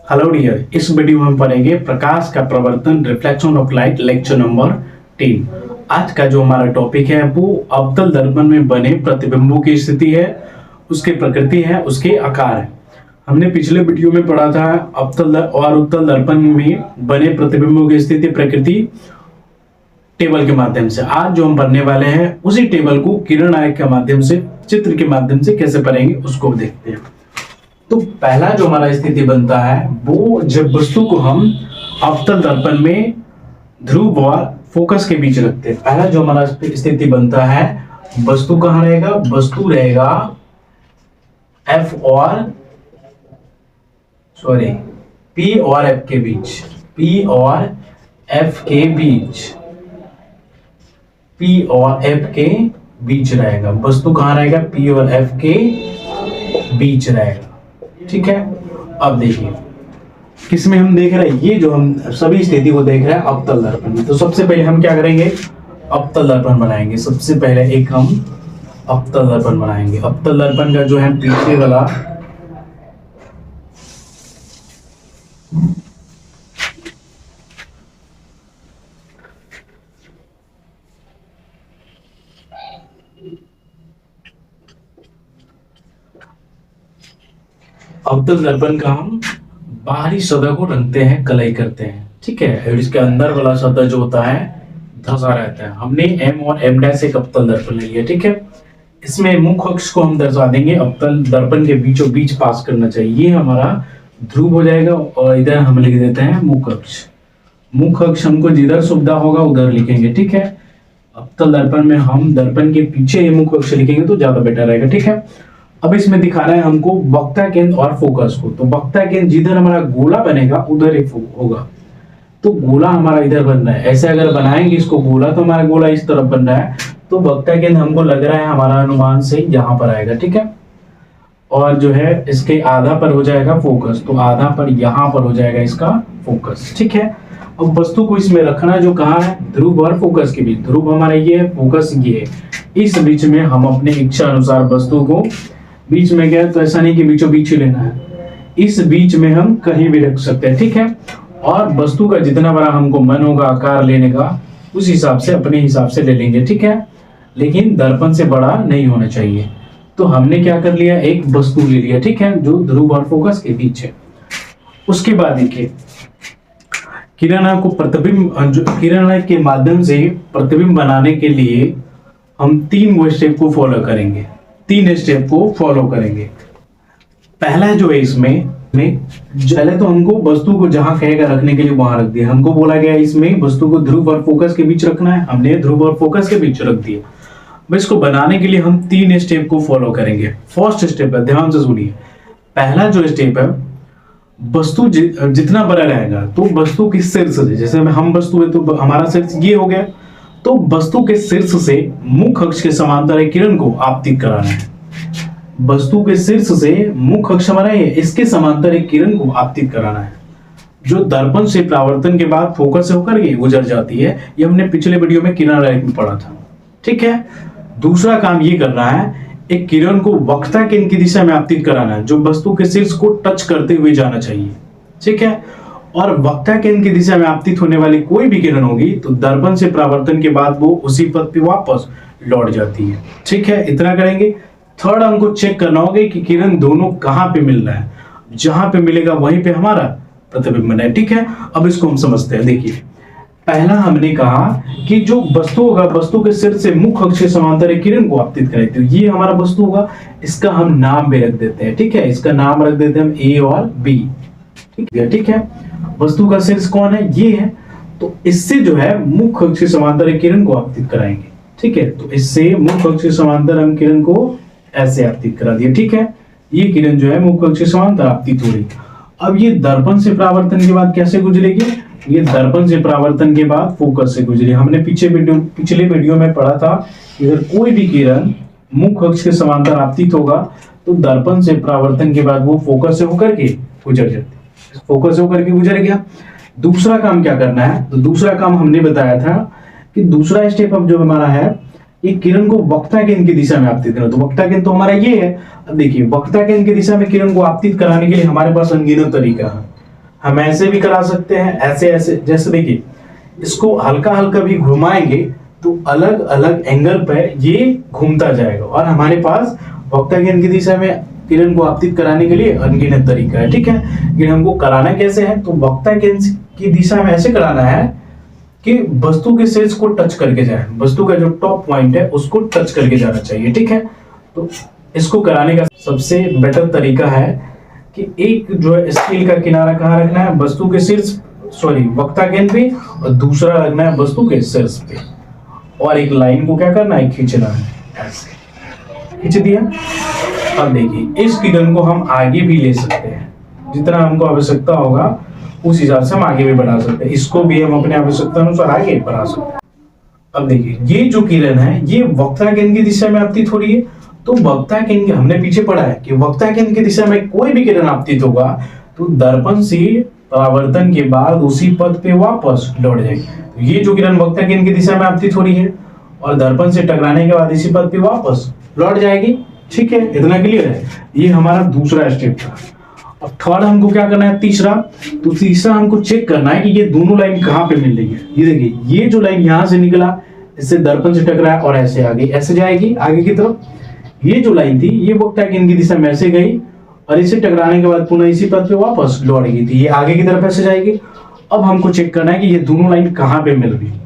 Hello dear, इस video में हम पढ़ेंगे प्रकाश का प्रवर्तन, reflection of light, lecture number 3। आज का जो हमारा टॉपिक है वो अवतल दर्पण में बने प्रतिबिंबों की स्थिति है, उसकी प्रकृति है, उसके आकार है। हमने पिछले वीडियो में पढ़ा था अवतल और उत्तल दर्पण में बने प्रतिबिंबों की स्थिति, प्रकृति टेबल के माध्यम से। आज जो हम पढ़ने वाले हैं उसी टेबल को किरण आरेख के माध्यम से, चित्र के माध्यम से कैसे पढ़ेंगे उसको देखते हैं। तो पहला जो हमारा स्थिति बनता है वो जब वस्तु को हम अवतल दर्पण में ध्रुव और फोकस के बीच रखते हैं। पहला जो हमारा स्थिति बनता है, वस्तु कहां रहेगा? वस्तु रहेगा P और F के बीच, P और F के बीच, P और F के बीच रहेगा। वस्तु कहां रहेगा? P और F के बीच रहेगा। ठीक है, अब देखिए किसमें हम देख रहे हैं, ये जो हम सभी स्थिति को देख रहे हैं अवतल दर्पण में। तो सबसे पहले हम क्या करेंगे? अवतल दर्पण बनाएंगे। सबसे पहले एक हम अवतल दर्पण बनाएंगे। अवतल दर्पण का जो है पीछे वाला अवतल दर्पण का हम बाहरी सतह को रंगते हैं, कलई करते हैं। ठीक है, और इसके अंदर वाला सतह जो होता है धंसा रहता है। हमने M और M' एक अवतल दर्पण ले लिया। ठीक है, इसमें मुख्य अक्ष को हम दर्शा देंगे, अवतल दर्पण के बीचों बीच पास करना चाहिए। ये हमारा ध्रुव हो जाएगा और इधर हम लिख देते हैं मुख्य अक्ष। मुख्य अक्ष हमको जिधर सुविधा होगा उधर लिखेंगे। ठीक है, अवतल दर्पण में हम दर्पण के पीछे ये मुख्य अक्ष लिखेंगे तो ज्यादा बेटर रहेगा। ठीक है, अब इसमें दिखा रहा है हमको वक्ता केंद्र और फोकस को। तो वक्ता केंद्र जिधर हमारा गोला बनेगा उधर ही होगा। तो गोला हमारा इधर बन रहा है, ऐसे अगर बनाएंगे इसको गोला तो हमारा गोला इस तरफ बन रहा है। तो वक्ता केंद्र हमको लग रहा है हमारा अनुमान से यहाँ पर आएगा। ठीक है, और जो है इसके आधा पर हो जाएगा फोकस, तो आधा पर यहाँ पर हो जाएगा इसका फोकस। ठीक है, अब वस्तु को इसमें रखना जो कहाँ है? ध्रुव और फोकस के बीच। ध्रुव हमारा ये है, फोकस ये है। इस बीच में हम अपने इच्छा अनुसार वस्तु को बीच में गया, तो ऐसा नहीं कि बीचों बीच ही लेना है, इस बीच में हम कहीं भी रख सकते हैं। ठीक है, और वस्तु का जितना बड़ा हमको मन होगा आकार लेने का उस हिसाब से अपने हिसाब से ले लेंगे। ठीक है, लेकिन दर्पण से बड़ा नहीं होना चाहिए। तो हमने क्या कर लिया? एक वस्तु ले लिया। ठीक है, जो ध्रुव और फोकस के बीच है। उसके बाद देखिए किरण को प्रतिबिंब, किरण के माध्यम से प्रतिबिंब बनाने के लिए हम 3 स्टेप को फॉलो करेंगे। 3 स्टेप को फॉलो करेंगे। पहला जो है इसमें पहले तो हमको वस्तु को जहां कहेगा रखने के लिए वहां रख दिया। हमको बोला गया इसमें वस्तु को ध्रुव और फोकस के बीच रखना है, हमने ध्रुव और फोकस के बीच रख दिया। अब इसको बनाने के लिए हम 3 स्टेप को फॉलो करेंगे। फर्स्ट स्टेप है, ध्यान से सुनिए। पहला जो स्टेप है, वस्तु जितना बड़ा रहेगा तो वस्तु के शीर्ष से, जैसे हम वस्तु है तो हमारा शीर्ष ये हो गया, तो वस्तु के शीर्ष से मुख्य अक्ष के समांतर एक किरण को आपतित कराना है। वस्तु के शीर्ष से मुख्य अक्ष हमारा है, इसके समांतर एक किरण को आपतित कराना है, जो दर्पण से परावर्तन के बाद फोकस से होकर के गुजर जाती है। ये हमने पिछले वीडियो में किरण आरेख में पढ़ा था। ठीक है, दूसरा काम ये करना है, एक किरण को वक्ता केंद्र की दिशा में आपतित कराना है, जो वस्तु के शीर्ष को टच करते हुए जाना चाहिए। ठीक है, और वक्ता केंद्र की दिशा में आपतित होने वाली कोई भी किरण होगी तो दर्पण से परावर्तन के बाद वो उसी पथ पे वापस लौट जाती है। ठीक है, इतना करेंगे। थर्ड हमको चेक करना होगा कि किरण दोनों कहां पे मिल रहा है। जहां पे मिलेगा वहीं पे हमारा प्रतिबिंब बना है। ठीक है, अब इसको हम समझते हैं। देखिए पहला हमने कहा कि जो वस्तु होगा, वस्तु के शीर्ष से मुख्य अक्ष के समांतर एक किरण को आपतित करें, तो ये हमारा वस्तु होगा। इसका हम नाम भी रख देते हैं। ठीक है, इसका नाम रख देते हैं हम A और B। ठीक है, वस्तु का शीर्ष कौन है? ये है। तो इससे जो है मुख्य अक्ष के समांतर एक किरण को आपतित कराएंगे। ठीक है, तो इससे मुख्य अक्ष के समांतर हम किरण को ऐसे आपतित करा दिया। ठीक है, ये किरण जो है मुख्य अक्ष के समांतर आपतित हो रही। अब ये दर्पण से परावर्तन के बाद कैसे गुजरेगी? ये दर्पण से परावर्तन के बाद फोकस से गुजरी। हमने पिछले वीडियो में पढ़ा था कि अगर कोई भी किरण मुख्य अक्ष के समांतर आपतित होगा तो दर्पण से परावर्तन के बाद वो फोकस से होकर के गुजर जाती है। फोकस से होकर के गुजर गया। दूसरा काम क्या करना है? तो दूसरा काम हमने बताया था कि दूसरा स्टेप अब जो हमारा है ये किरण को वक्रता केंद्र की दिशा में आपतित करना। तो वक्रता केंद्र तो हमारा ये है। अब देखिए वक्रता केंद्र की दिशा में किरण को आपतित कराने के लिए हमारे पास अनगिनत तरीका है। हम ऐसे भी करा सकते हैं, ऐसे ऐसे, जैसे देखिए इसको हल्का हल्का भी घुमाएंगे तो अलग अलग एंगल पर ये घूमता जाएगा और हमारे पास वक्रता केंद्र की दिशा में किरण को आपतित कराने के लिए अनगिनत तरीका है। ठीक है, लेकिन हमको कराना कैसे है? तो वक्रता केंद्र की दिशा में ऐसे कराना है कि वस्तु के शीर्ष को टच करके जाए, वस्तु का जो टॉप पॉइंट है उसको टच करके जाना चाहिए। ठीक है, तो इसको कराने का सबसे बेटर तरीका है कि एक जो है स्केल का किनारा कहाँ रखना है? वस्तु के शीर्ष, सॉरी वक्रता केंद्र पे, और दूसरा रखना है वस्तु के शीर्ष पे, और एक लाइन को क्या करना है? खींचना है। ऐसे खींच दिया। अब देखिए इस किरण को हम आगे भी ले सकते हैं, जितना हमको आवश्यकता होगा उस हिसाब से हम आगे भी बढ़ा सकते हैं। इसको भी हम अपने आवश्यकता अनुसार आगे बढ़ा सकते हैं। अब देखिए ये जो किरण है ये वक्रता केंद्र की दिशा में आपतित हो रही है। तो वक्रता केंद्र, हमने पीछे पढ़ा है कि वक्रता केंद्र की दिशा में कोई भी किरण आपतित होगा तो दर्पण से परावर्तन के बाद उसी पथ पे वापस लौट जाएगी। तो ये जो किरण वक्रता केंद्र की दिशा में आपतित हो रही है और दर्पण से टकराने के बाद इसी पथ पे वापस लौट जाएगी। ठीक है, इतना क्लियर है। ये हमारा दूसरा स्टेप था। अब थर्ड हमको क्या करना है? तीसरा। तो तीसरा हमको चेक करना है कि ये दोनों लाइन कहाँ पे मिल रही है। ये देखिए ये जो लाइन यहाँ से निकला, इससे दर्पण से टकराया और ऐसे आगे, ऐसे जाएगी आगे की तरफ। ये जो लाइन थी ये वक्रता केंद्र की दिशा में ऐसे गई और इसे टकराने के बाद पुनः इसी पथ पे वापस लौट गई थी, ये आगे की तरफ ऐसे जाएगी। अब हमको चेक करना है कि ये दोनों लाइन कहाँ पे मिल रही है।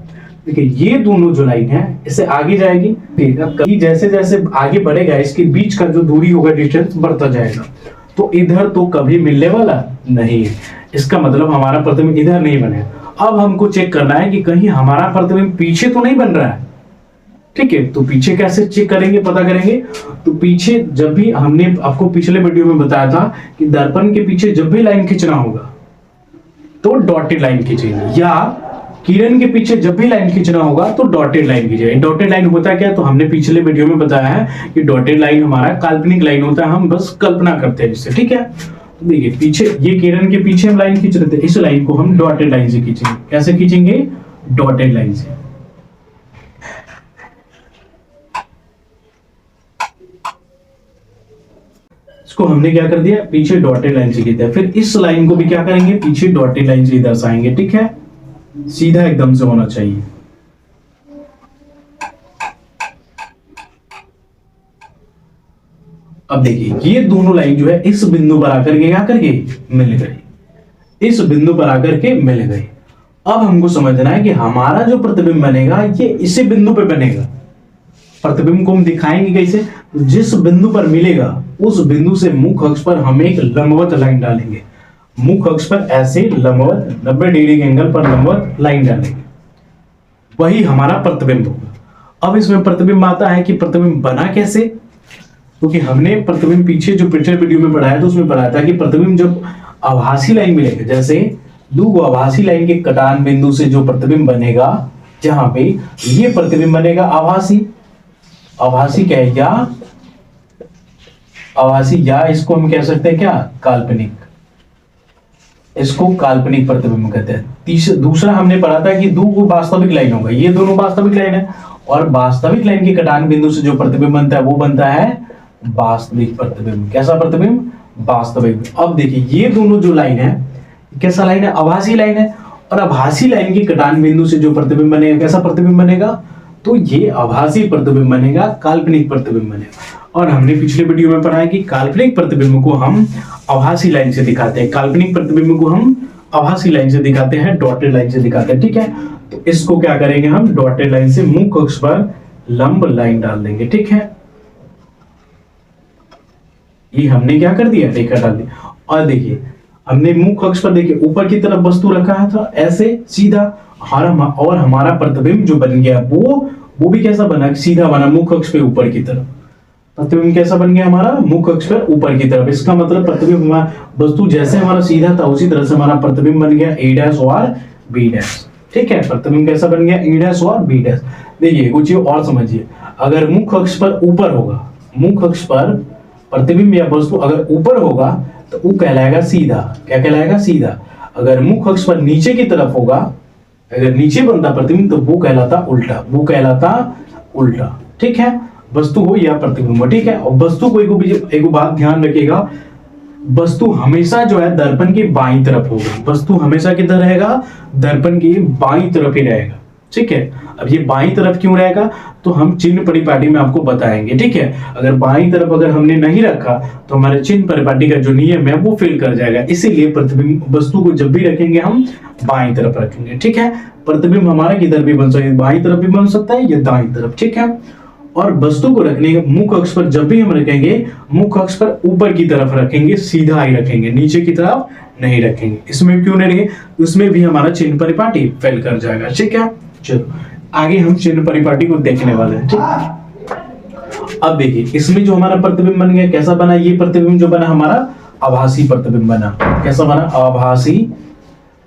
देखिए ये दोनों जो लाइन है इससे आगे जाएगी। कभी जैसे जैसे आगे बढ़ेगा इसके बीच का जो दूरी होगा, डिस्टेंस बढ़ता जाएगा। तो इधर तो कभी मिलने वाला नहीं है, इसका मतलब हमारा प्रतिबिंब इधर नहीं बनेगा। अब हमको चेक करना है कि कहीं हमारा प्रतिबिंब पीछे तो नहीं बन रहा है। ठीक है, तो पीछे कैसे चेक करेंगे, पता करेंगे? तो पीछे जब भी, हमने आपको पिछले वीडियो में बताया था कि दर्पण के पीछे जब भी लाइन खींचना होगा तो डॉटेड लाइन खींचेंगे, या किरण के पीछे जब भी लाइन खींचना होगा तो डॉटेड लाइन खींचेंगे। डॉटेड लाइन होता है क्या? तो हमने पिछले वीडियो में बताया है कि डॉटेड लाइन हमारा काल्पनिक लाइन होता है, हम बस कल्पना करते हैं इससे। ठीक है, तो देखिए पीछे ये किरण के पीछे हम लाइन खींच रहे थे, इस लाइन को हम डॉटेड लाइन से खींचेंगे। कैसे खींचेंगे? डॉटेड लाइन से। इसको हमने क्या कर दिया? पीछे डॉटेड लाइन से खींचा। फिर इस लाइन को भी क्या करेंगे? पीछे डॉटेड लाइन से दर्शाएंगे। ठीक है, सीधा एकदम से होना चाहिए। अब देखिए ये दोनों लाइन जो है इस बिंदु पर आकर के क्या करके मिल गई, इस बिंदु पर आकर के मिल गई। अब हमको समझना है कि हमारा जो प्रतिबिंब बनेगा ये इसी बिंदु पे बनेगा। प्रतिबिंब को हम दिखाएंगे कैसे? तो जिस बिंदु पर मिलेगा उस बिंदु से मुख्य अक्ष पर हम एक लंबवत लाइन डालेंगे। मुख्य अक्ष पर ऐसे लंबवत 90 डिग्री के एंगल पर लंबवत लाइन डालेंगे, वही हमारा प्रतिबिंब होगा। अब इसमें प्रतिबिंब आता है कि प्रतिबिंब बना कैसे? क्योंकि हमने प्रतिबिंब पीछे जो पिछले वीडियो में पढ़ाया था उसमें पढ़ाया था कि प्रतिबिंब जब आभासी लाइन मिलेगा, जैसे दो आभासी लाइन के कटान बिंदु से जो प्रतिबिंब बनेगा, जहां पे ये प्रतिबिंब बनेगा आभासी, आभासी क्या है? या आभासी, या इसको हम कह सकते हैं क्या? काल्पनिक। इसको काल्पनिक प्रतिबिंब कहते हैं। दूसरा हमने पढ़ा था कि दो वास्तविक लाइन होगा, ये दोनों वास्तविक लाइन है, और वास्तविक लाइन के कटान बिंदु से जो प्रतिबिंब बनता है वो बनता है वास्तविक प्रतिबिंब। कैसा प्रतिबिंब? वास्तविक। अब देखिए ये दोनों जो लाइन है कैसा लाइन है? आभासी लाइन है, और आभासी लाइन के कटान बिंदु से जो प्रतिबिंब बनेगा कैसा प्रतिबिंब बनेगा? तो ये आभासी प्रतिबिंब बनेगा, काल्पनिक प्रतिबिंब बनेगा। और हमने पिछले वीडियो में पढ़ा है कि काल्पनिक प्रतिबिंब को हम आभासी लाइन से दिखाते हैं, काल्पनिक प्रतिबिंब को हम आभासी लाइन से दिखाते हैं, डॉटेड लाइन से दिखाते हैं। ठीक है, तो इसको क्या करेंगे हम? डॉटेड लाइन से मुख्य अक्ष पर लंब लाइन डाल देंगे। ठीक है, ये हमने क्या कर दिया? रेखा डाल दी। और देखिए हमने मुख्य अक्ष पर देखिए ऊपर की तरफ वस्तु रखा था ऐसे सीधा, और हमारा प्रतिबिंब जो बन गया वो भी कैसा बना? सीधा बना, मुख्य अक्ष पे ऊपर की तरफ। प्रतिबिंब कैसा बन गया हमारा? मुख्य अक्ष पर ऊपर की तरफ। इसका मतलब प्रतिबिंब वस्तु जैसे हमारा सीधा था उसी तरह से हमारा प्रतिबिंब बन गया a' और b'। ठीक है, प्रतिबिंब कैसा बन गया? a' और b'। देखिए कुछ और समझिए, अगर मुख्य अक्ष पर ऊपर होगा, मुख्य अक्ष पर प्रतिबिंब या वस्तु अगर ऊपर होगा तो वो कहलाएगा सीधा। क्या कहलाएगा? सीधा। अगर मुख्य अक्ष पर नीचे की तरफ होगा, अगर नीचे बनता प्रतिबिंब तो वो कहलाता उल्टा, वो कहलाता उल्टा। ठीक है, वस्तु हो या प्रतिबिंब हो, ठीक है। और वस्तु को एक बात ध्यान रखिएगा, वस्तु हमेशा जो है दर्पण की बाईं तरफ होगी। वस्तु हमेशा किधर रहेगा? दर्पण की बाईं तरफ ही रहेगा, ठीक है। अब ये बाईं तरफ क्यों रहेगा तो हम चिन्ह परिपाटी में आपको बताएंगे, ठीक है। अगर बाईं तरफ अगर हमने नहीं रखा तो हमारे चिन्ह परिपाटी का जो नियम है वो फेल कर जाएगा। इसीलिए प्रतिबिंब वस्तु को जब भी रखेंगे हम बाईं तरफ रखेंगे, ठीक है। प्रतिबिंब हमारा किधर भी बन सकता है, बाईं तरफ भी बन सकता है या दाईं तरफ, ठीक है। और वस्तु को रखने के मुख्य अक्ष पर जब भी हम रखेंगे, मुख्य अक्ष पर ऊपर की तरफ रखेंगे, सीधा ही रखेंगे, नीचे की तरफ नहीं रखेंगे। इसमें क्यों नहीं रखेंगे? उसमें भी हमारा चिन्ह परिपाटी फेल कर जाएगा, ठीक है। चलो आगे हम चिन्ह परिपाटी को देखने वाले हैं, ठीक। अब देखिए इसमें जो हमारा प्रतिबिंब बन गया, कैसा बना ये प्रतिबिंब जो बना हमारा? आभासी प्रतिबिंब बना। कैसा बना? आभासी।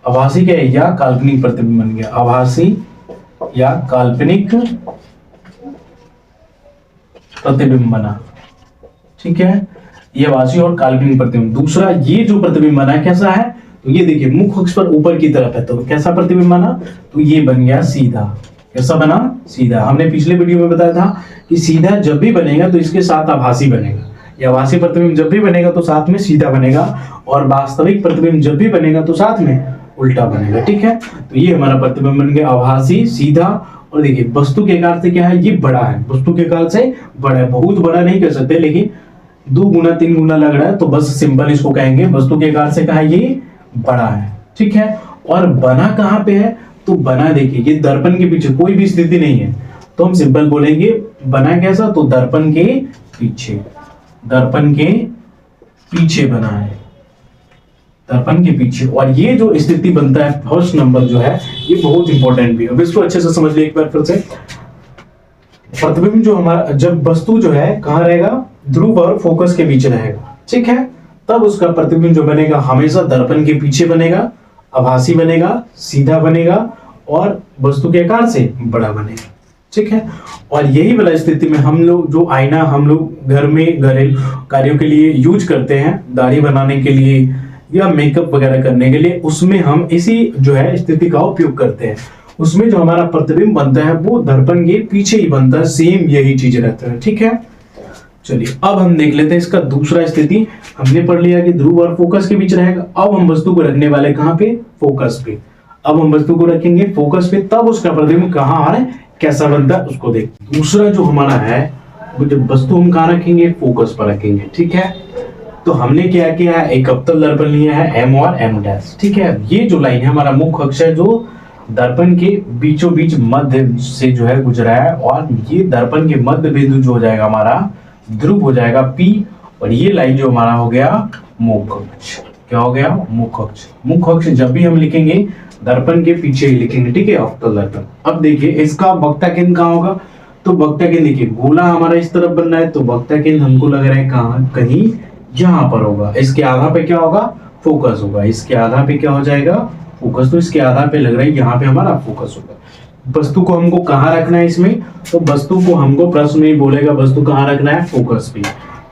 आभासी क्या है? या काल्पनिक प्रतिबिंब बन गया। आभासी या काल्पनिक प्रतिबिंब बना, ठीक है। ये आभासी और काल्पनिक प्रतिबिंब। दूसरा ये जो प्रतिबिंब बना कैसा है? तो ये देखिए मुख्य अक्ष पर ऊपर की तरफ है, तो कैसा प्रतिबिंब बना? तो ये बन गया सीधा। कैसा बना? सीधा। हमने पिछले वीडियो में बताया था कि सीधा जब भी बनेगा तो इसके साथ आभासी बनेगा, या आभासी प्रतिबिंब जब भी बनेगा तो साथ में सीधा बनेगा, और वास्तविक प्रतिबिंब जब भी बनेगा तो साथ में उल्टा बनेगा, ठीक है। तो ये हमारा प्रतिबिंब बन गया आभासी, सीधा। और देखिए वस्तु के आकार से क्या है? ये बड़ा है, वस्तु के आकार से बड़ा है। बहुत बड़ा नहीं कह सकते, लेकिन 2 गुना 3 गुना लग रहा है तो बस सिंपल इसको कहेंगे वस्तु के आकार से कहा ये बड़ा है, ठीक है। और बना कहां पे है? तो बना देखिए ये दर्पण के पीछे, कोई भी स्थिति नहीं है तो हम सिंपल बोलेंगे बना कैसा? तो दर्पण के पीछे। दर्पण के पीछे बना है, दर्पण के पीछे। और ये जो स्थिति बनता है फर्स्ट नंबर जो है ये बहुत इंपॉर्टेंट भी है, अब इसको अच्छे से समझ लिया एक बार फिर से। प्रतिबिंब जो हमारा, जब वस्तु जो है कहां रहेगा? ध्रुव और फोकस के बीच रहेगा, ठीक है। तब उसका प्रतिबिंब जो बनेगा हमेशा दर्पण के पीछे बनेगा, आभासी बनेगा, सीधा बनेगा और वस्तु के आकार से बड़ा बनेगा, ठीक है। और यही वाला स्थिति में हम लोग जो आईना हम लोग घर में घरेलू कार्यों के लिए यूज करते हैं, दाढ़ी बनाने के लिए या मेकअप वगैरह करने के लिए, उसमें हम इसी जो है स्थिति का उपयोग करते हैं। उसमें जो हमारा प्रतिबिंब बनता है वो दर्पण के पीछे ही बनता है, सेम यही चीज रहता है, ठीक है। चलिए अब हम देख लेते हैं इसका दूसरा स्थिति। हमने पढ़ लिया कि ध्रुव और फोकस के बीच रहेगा। अब हम वस्तु को रखने वाले कहां पे? फोकस पे। अब हम वस्तु को रखेंगे फोकस पे, तब उसका प्रतिबिंब कहां आ रहा है, कैसा बनता है उसको देख। दूसरा जो हमारा है वो जब वस्तु हम कहां रखेंगे? फोकस पर रखेंगे, ठीक है। तो हमने क्या किया है? एक अवतल दर्पण लिया है M और M', ठीक है। ये जो लाइन है हमारा मुख्य अक्ष है जो दर्पण के बीचों बीच मध्य से जो है गुजरा है, और ये दर्पण के मध्य बिंदु जो हो जाएगा हमारा ध्रुव हो जाएगा P, और ये लाइन जो हमारा हो गया मुख्य अक्ष। क्या हो गया? मुख्य अक्ष। मुख्य अक्ष जब भी हम लिखेंगे दर्पण के पीछे ही लिखेंगे, ठीक है, अवतल दर्पण। अब देखिए इसका वक्ता केंद्र कहाँ होगा? तो वक्ता केंद्र देखिए गोला हमारा इस तरफ बन रहा है, तो वक्ता केंद्र हमको लग रहा है कहाँ? कहीं यहाँ पर होगा। इसके आधार पे क्या होगा? फोकस होगा। इसके आधार पे क्या हो जाएगा? फोकस। तो इसके आधार पे लग रहा है यहाँ पे हमारा फोकस होगा। वस्तु को हमको कहाँ रखना है इसमें? तो वस्तु को हमको प्रश्न में बोलेगा वस्तु कहाँ रखना है? फोकस पे।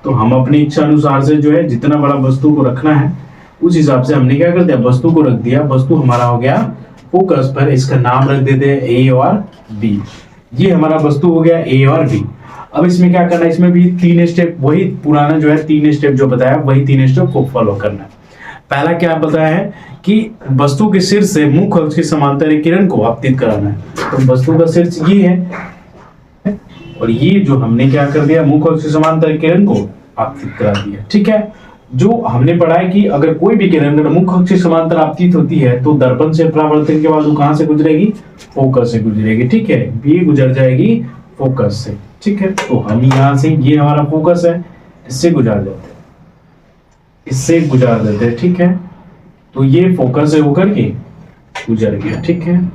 तो हम अपनी इच्छा अनुसार से जो है जितना बड़ा वस्तु को रखना है उस हिसाब से हमने क्या कर दिया? वस्तु को रख दिया। वस्तु हमारा हो गया फोकस पर, इसका नाम रख देते हैं A और B। ये हमारा वस्तु हो गया A और B। अब इसमें क्या करना है? इसमें भी 3 स्टेप, वही पुराना जो है 3 स्टेप जो बताया वही 3 स्टेप को फॉलो करना है। पहला क्या बताया है कि वस्तु के शीर्ष से मुख्य अक्ष के समांतर एक किरण को आपतित कराना है। तो वस्तु का शीर्ष ये है, और ये जो हमने क्या कर दिया? मुख्य अक्ष के समांतर किरण को आपतित करा दिया, ठीक है। जो हमने पढ़ा है कि अगर कोई भी किरण अगर मुख्य अक्ष के समांतर आपतित होती है तो दर्पण से परावर्तन के बाद वो कहां से गुजरेगी? फोकस से गुजरेगी, ठीक है। ये गुजर जाएगी फोकस से, ठीक है। तो हम यहां से, ये हमारा फोकस है, इससे गुजार देते हैं, इससे गुजार देते हैं, ठीक है। तो ये फोकस से होकर के गुजर गया, ठीक है।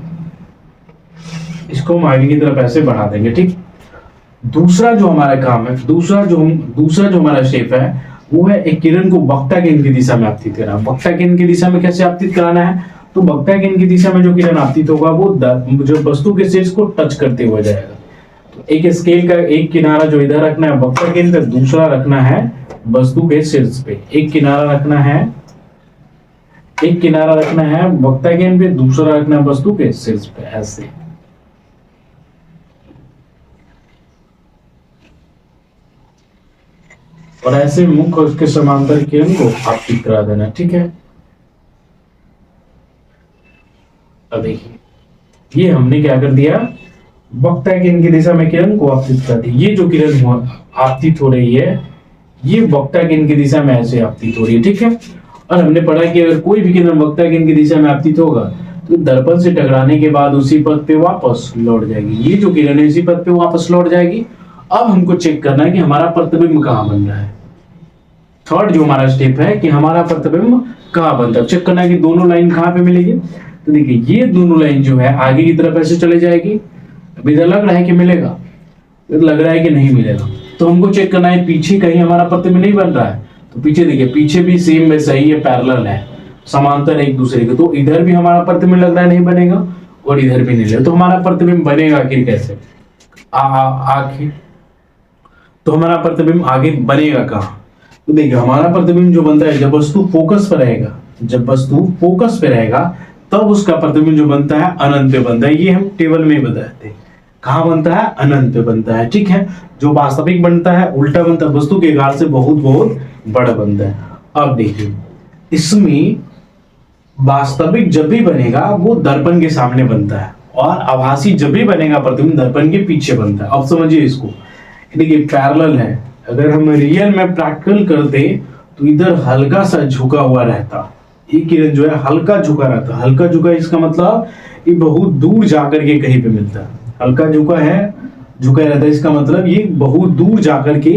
इसको हम आगे की तरफ ऐसे बढ़ा देंगे, ठीक। दूसरा जो हमारा काम है, दूसरा जो हमारा स्टेप है वो है एक किरण को वक्ता केंद्र की दिशा में आपतित कराना। वक्ता केंद्र की दिशा में कैसे आपतित कराना है? तो वक्ता केंद्र की दिशा में जो किरण आपतित होगा वो जो वस्तु के शीर्ष को टच करते हुए जाएगा। तो एक स्केल का एक किनारा जो इधर रखना है वक्ता केंद्र, दूसरा रखना है वस्तु के शीर्ष पे। एक किनारा रखना है वक्ता केंद्र पे, दूसरा रखना है वस्तु के शीर्ष पे, ऐसे। और ऐसे मुख्य अक्ष के समांतर किरण को आपतित करा देना, ठीक है। अब देखिए, ये हमने क्या कर दिया, वक्ता किरण की दिशा में किरण को आपतित कर दी। ये जो किरण आपतित हो रही है, ये वक्ता किरण की दिशा में ऐसे आपतित हो रही है, ठीक है। और हमने पढ़ा कि अगर कोई भी किरण वक्ता किरण की दिशा में आपतित होगा तो दर्पण से टकराने के बाद उसी पथ पे वापस लौट जाएगी। ये जो किरण है इसी पथ पे वापस लौट जाएगी। अब हमको चेक करना है कि हमारा प्रतिबिंब कहाँ बन रहा है। थर्ड जो हमारा स्टेप है कि हमारा प्रतिबिंब कहाँ बनता है, चेक करना है कि दोनों लाइन कहाँ पे मिलेगी। तो देखिए, ये दोनों लाइन जो है आगे की तरफ ऐसे चले जाएगी। अब इधर लग रहा है कि मिलेगा, इधर लग रहा है कि नहीं मिलेगा। तो हमको चेक करना है पीछे कहीं हमारा प्रतिबिंब नहीं बन रहा है। तो पीछे देखिए, पीछे भी सेम वैसा ही है, पैरेलल है, समांतर एक दूसरे के। तो इधर भी हमारा प्रतिबिंब लग रहा है नहीं बनेगा, और इधर भी नहीं लगेगा। तो हमारा प्रतिबिंब बनेगा आखिर कैसे, आखिर तो हमारा प्रतिबिंब आगे बनेगा कहाँ। तो देखिए, हमारा प्रतिबिंब जो बनता है जब वस्तु फोकस पर रहेगा, जब वस्तु फोकस पे रहेगा तब उसका प्रतिबिंब जो बनता है अनंत पे बनता है। ये हम टेबल में ही बताते हैं, कहाँ बनता है, अनंत पे बनता है, ठीक है। जो वास्तविक बनता है उल्टा बनता है, वस्तु के आकार से बहुत बहुत बड़ा बनता है। अब देखिए, इसमें वास्तविक जब भी बनेगा वो दर्पण के सामने बनता है, और आभासी जब भी बनेगा प्रतिबिंब दर्पण के पीछे बनता है। अब समझिए इसको, देखिए पैरेलल है। अगर हम रियल में प्रैक्टिकल करते तो इधर हल्का सा झुका हुआ रहता, ये किरण जो है हल्का झुका रहता। हल्का झुका इसका मतलब ये बहुत दूर जाकर के कहीं पे मिलता है। हल्का झुका है, झुका रहता है, इसका मतलब ये बहुत दूर जाकर के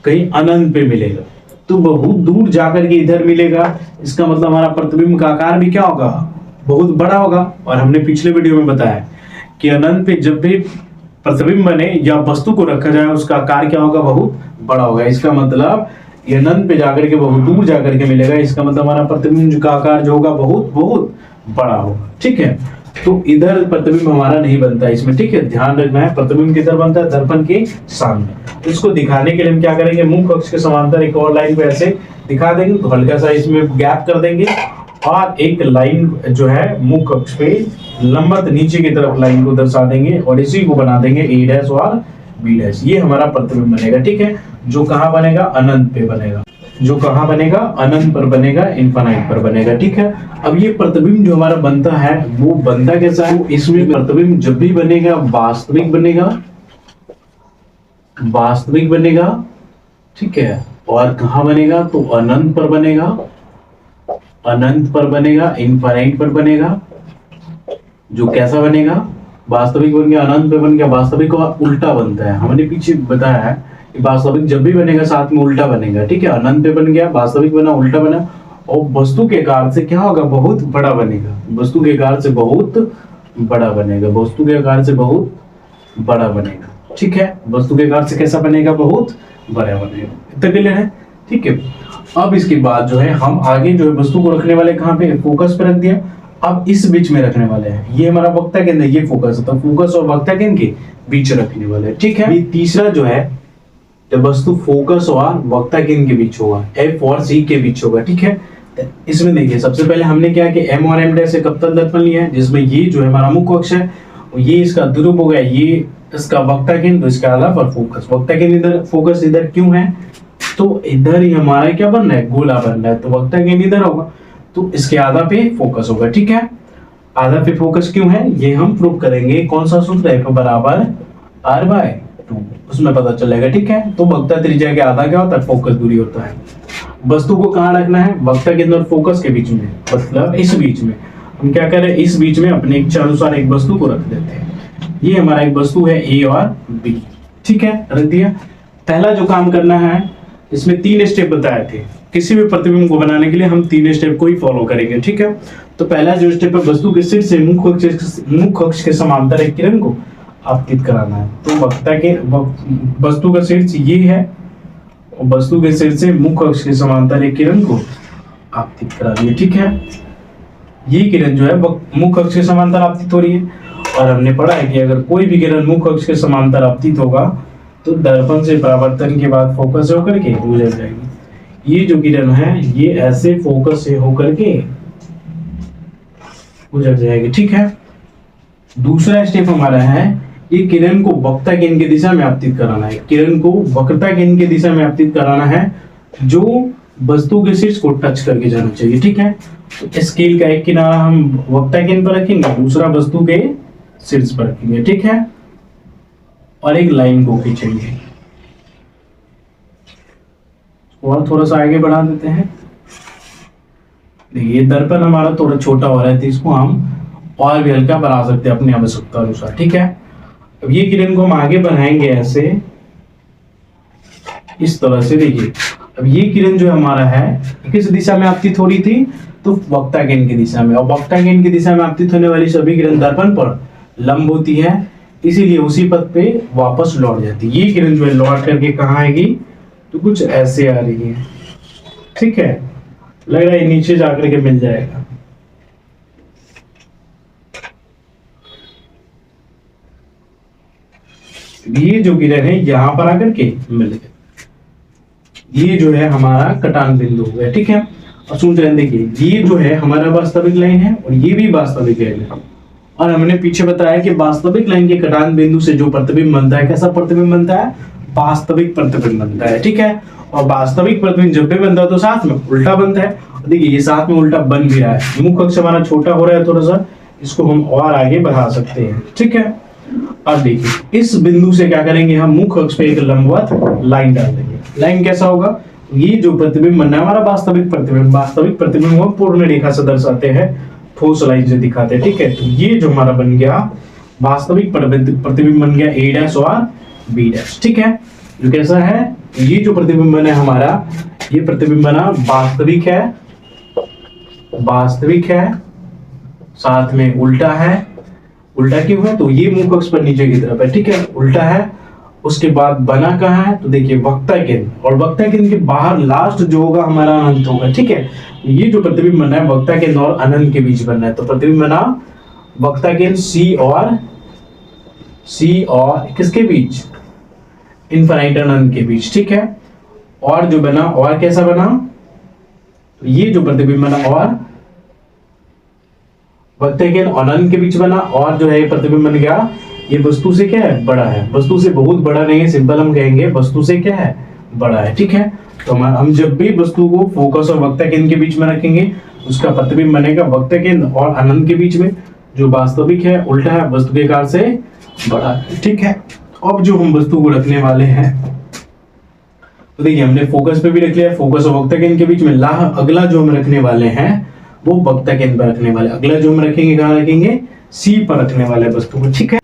कहीं अनंत पे मिलेगा। तो बहुत दूर जाकर के इधर मिलेगा, इसका मतलब हमारा प्रतिबिंब का आकार भी क्या होगा, बहुत बड़ा होगा। और हमने पिछले वीडियो में बताया कि अनंत पे जब भी प्रतिबिंब बने या वस्तु को रखा जाए उसका आकार क्या होगा, बहुत बड़ा होगा। इसका मतलब ये अनंत पे जाकर के बहुत दूर जाकर के मिलेगा, इसका मतलब हमारा प्रतिबिंब का आकार जो होगा बहुत बहुत बड़ा होगा, ठीक है। तो इधर प्रतिबिंब हमारा नहीं बनता इसमें, ठीक है, ध्यान रखना है। प्रतिबिंब किधर बनता है, दर्पण के सामने। इसको दिखाने के लिए हम क्या करेंगे, मुख्य अक्ष के समांतर एक और लाइन को ऐसे दिखा देंगे। तो हल्का सा इसमें गैप कर देंगे, और एक लाइन जो है मुख्य अक्ष पे लंबवत नीचे की तरफ लाइन को दर्शा देंगे, और इसी को बना देंगे ए डैश और बी डैश। ये हमारा प्रतिबिंब बनेगा, ठीक है। जो कहाँ बनेगा, अनंत पे बनेगा। जो कहाँ बनेगा, अनंत पर बनेगा, इनफाइनाइट पर बनेगा, ठीक है। अब ये प्रतिबिंब जो हमारा बनता है वो बनता कैसा है, इसमें प्रतिबिंब जब भी बनेगा वास्तविक बनेगा, वास्तविक बनेगा, ठीक है। और कहाँ बनेगा, तो अनंत पर बनेगा, अनंत पर बनेगा, इनफाइनाइट पर बनेगा। जो कैसा बनेगा, वास्तविक बन गया, अनंत पे बन गया, वास्तविक का उल्टा बनता है। हमने पीछे बताया है कि वास्तविक जब भी बनेगा साथ में उल्टा बनेगा, ठीक है। अनंत पे बन गया, वास्तविक बना, उल्टा बना, और वस्तु के आकार से क्या होगा, बहुत बड़ा बनेगा। वस्तु के आकार से बहुत बड़ा बनेगा, वस्तु के आकार से बहुत बड़ा बनेगा, ठीक है। वस्तु के आकार से कैसा बनेगा, बहुत बड़ा बनेगा। इतना क्लियर है, ठीक है। अब इसके बाद जो है हम आगे जो है वस्तु को रखने वाले कहाँ पे, फोकस पे रख दिया। अब इस बीच में रखने वाले हैं, ये हमारा वक्ता केंद्र, ये फोकस है, तो फोकस और वक्ता केंद्र के बीच रखने वाले हैं, ठीक है। ये तीसरा जो है जब वस्तु फोकस और वक्ता केंद्र के बीच होगा, एफ और सी के बीच होगा, ठीक है। इसमें देखिए, सबसे पहले हमने क्या कि एम और एम डैश एक अवतल दर्पण लिया है, जिसमें ये जो है हमारा मुख्य अक्ष है, ये इसका ध्रुव हो गया, ये इसका वक्ता केंद्र, इसका आधा पर फोकस। वक्ता केंद्र इधर, फोकस इधर क्यों है, तो इधर ही हमारा क्या बन रहा है, गोला बन रहा है, तो वक्ता केंद्र इधर होगा, तो इसके आधा पे फोकस होगा, ठीक है। आधा पे फोकस क्यों है, ये हम प्रूव करेंगे। कौन सा सूत्र है, बराबर r/2, उसमें पता चलेगा, ठीक है। तो वक्ता त्रिज्या के आधा क्या होता है, फोकस दूरी होता है। वस्तु को कहाँ रखना है, वक्ता के अंदर फोकस के बीच में, मतलब इस बीच में। हम क्या करें, इस बीच में अपने इच्छा अनुसार एक वस्तु को रख देते हैं। ये हमारा एक वस्तु है ए और बी, ठीक है, रख दिया। पहला जो काम करना है, इसमें 3 स्टेप बताए थे। किसी भी प्रतिबिंब को बनाने के लिए हम 3 स्टेप को ही फॉलो करेंगे, ठीक है। तो पहला जो स्टेप है, वस्तु के शीर्ष से मुख्य अक्ष के समांतर एक किरण को आपतित कराना है। तो वस्तु का शीर्ष ये है, और वस्तु के शीर्ष से मुख्य अक्ष के समांतर एक किरण को आपतित करा दिए, ठीक है। ये किरण जो है मुख्य अक्ष के समांतर आपतित हो रही है, और हमने पढ़ा है कि अगर कोई भी किरण मुख्य अक्ष के समांतर आपतित होगा तो दर्पण से परावर्तन के बाद फोकस से होकर के गुजर जाएगी। ये जो किरण है ये ऐसे फोकस से होकर के गुजर जाएगी, ठीक है। दूसरा स्टेप हमारा है ये किरण को वक्रता केंद्र की दिशा में आपतित कराना है, किरण को वक्रता केंद्र की दिशा में आपतित कराना है, जो वस्तु के शीर्ष को टच करके जाना चाहिए। ठीक है, तो स्केल का एक किनारा हम वक्रता केंद्र पर रखेंगे, दूसरा वस्तु के शीर्ष पर रखेंगे। ठीक है, और एक लाइन को खींचेंगे, और थोड़ा सा आगे बढ़ा देते हैं। देखिए दर्पण हमारा थोड़ा छोटा हो रहा है, तो इसको हम और भी हल्का बढ़ा सकते हैं अपनी आवश्यकता अनुसार। ठीक है, अब ये किरण को हम आगे बढ़ाएंगे ऐसे, इस तरह से। देखिए अब ये किरण जो हमारा है किस दिशा में आपतित हो रही थी, तो वक्रता केंद्र की दिशा में, और वक्रता केंद्र की दिशा में आपतित होने वाली सभी किरण दर्पण पर लंब होती है, इसीलिए उसी पथ पे वापस लौट जाती है। ये किरण जो है लौट करके कहाँ आएगी, तो कुछ ऐसे आ रही है। ठीक है, लग रहा है नीचे जाकर के मिल जाएगा। ये जो किरण है यहां पर आकर के मिल गए, ये जो है हमारा कटान बिंदु हो गया। ठीक है, और सोच रहे हैं देखिए ये जो है हमारा वास्तविक लाइन है और ये भी वास्तविक लाइन है, और हमने पीछे बताया कि वास्तविक लाइन के कटान बिंदु से जो प्रतिबिंब बनता है, कैसा प्रतिबिंब बनता है, वास्तविक प्रतिबिंब बनता है। ठीक है, और वास्तविक प्रतिबिंब जब भी बनता है तो साथ में उल्टा बनता है। देखिए ये साथ में उल्टा बन भी रहा है, मुख्य अक्ष हमारा छोटा हो रहा है थोड़ा सा, इसको हम और आगे बढ़ा सकते हैं। ठीक है, अब देखिए इस बिंदु से क्या करेंगे, हम मुख्य अक्ष पे एक लंबवत लाइन डाल देंगे। लाइन कैसा होगा, ये जो प्रतिबिंब बनना है हमारा वास्तविक प्रतिबिंब, वास्तविक प्रतिबिंब को पूर्ण रेखा से दर्शाते हैं, ठोस लाइन से दिखाते हैं। ठीक है, तो ये जो हमारा बन गया वास्तविक प्रतिबिंब बन गया a डैश और b डैश। ठीक है, जो कैसा है, ये जो प्रतिबिंब बना है हमारा, ये प्रतिबिंब बना वास्तविक है, वास्तविक है, साथ में उल्टा है। उल्टा क्यों है, तो ये मुख्य अक्ष पर नीचे की तरफ है। ठीक है, उल्टा है, उसके बाद बना कहाँ है, तो देखिए वक्रता केंद्र, और वक्रता केंद्र के बाहर लास्ट जो होगा हमारा अनंत होगा। ठीक है, ये जो प्रतिबिंब बना है वक्रता केंद्र और अनंत के बीच बनना है, तो प्रतिबिंब बना वक्रता केंद्र C और किसके बीच, इनफाइनाइट अनंत के बीच। ठीक है, और जो बना, और कैसा बना, तो ये जो प्रतिबिंब बना और वक्रता केंद्र अनंत के बीच बना, और जो है प्रतिबिंब बन गया, ये वस्तु से क्या है, बड़ा है, वस्तु से बहुत बड़ा नहीं है, सिंपल हम कहेंगे वस्तु से क्या है, बड़ा है। ठीक है, तो हम जब भी वस्तु को फोकस और वक्रता केंद्र के बीच में रखेंगे, उसका प्रतिबिंब बनेगा वक्रता केंद्र और अनंत के बीच में, जो वास्तविक है, उल्टा है, वस्तु के आकार से बड़ा है। ठीक है, अब जो हम वस्तु को रखने वाले हैं, तो देखिए हमने फोकस पे भी रख लिया, फोकस और वक्रता केंद्र के बीच में। अगला जो हम रखने वाले हैं वो वक्रता केंद्र पर रखने वाले, अगला जो हम रखेंगे कहाँ रखेंगे, C पर रखने वाले वस्तु को। ठीक है,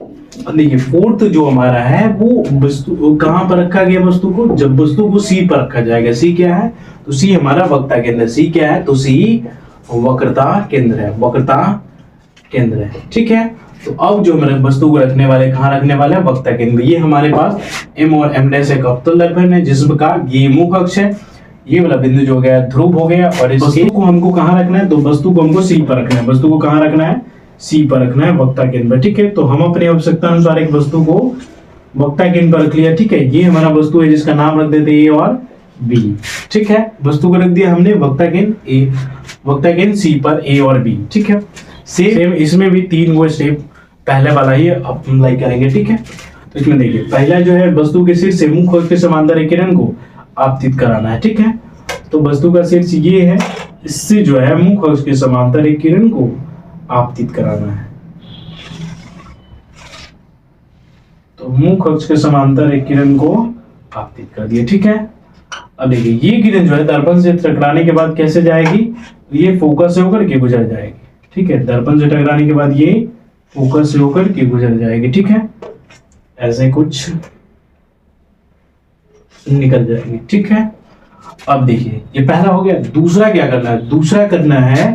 देखिए फोर्थ जो हमारा है वो वस्तु कहां पर रखा गया, वस्तु को, जब वस्तु को C पर रखा जाएगा। C क्या है, तो C हमारा वक्रता केंद्र, C क्या है, तो C वक्रता केंद्र है, वक्रता केंद्र है। ठीक है, तो अब जो हमारे वस्तु को रखने वाले, कहां रखने वाले हैं, वक्रता केंद्र। ये हमारे पास M और M डैश एक अवतल दर्पण है, जिसका ये मुख्य अक्ष है, ये वाला बिंदु जो हो गया ध्रुव हो गया, और इस वस्तु को हमको कहां रखना है, तो वस्तु को हमको C पर रखना है, वस्तु को कहां रखना है, C पर रखना है, वक्रता केंद्र। ठीक है, तो हम अपनी आवश्यकता अनुसार एक वस्तु को वक्रता केंद्र पर रख लिया। ठीक है, ये हमारा वस्तु है जिसका नाम रख देते हैं A और B। ठीक है, वस्तु को रख दिया हमने वक्रता केंद्र A, वक्रता केंद्र C पर A और B। ठीक है, सेम इसमें भी 3 वो स्टेप पहले वाला ही अप्लाई करेंगे। ठीक है, तो इसमें देखिए पहला जो है वस्तु के शीर्ष से मुख्य अक्ष के समांतर एक किरण को आपतित कराना है। ठीक है, तो वस्तु का शीर्ष ये है, इससे जो है मुख्य अक्ष के समांतर एक किरण को आपतित कराना है। तो मुख्य अक्ष के समांतर एक किरण को आपतित कर दिया। ठीक है, अब देखिए ये किरण जो है दर्पण से टकराने के बाद कैसे जाएगी, ये फोकस से होकर के गुजर जाएगी। ठीक है, दर्पण से टकराने के बाद ये फोकस से होकर के गुजर जाएगी। ठीक है, ऐसे कुछ निकल जाएगी। ठीक है, अब देखिए ये पहला हो गया। दूसरा क्या करना है, दूसरा करना है,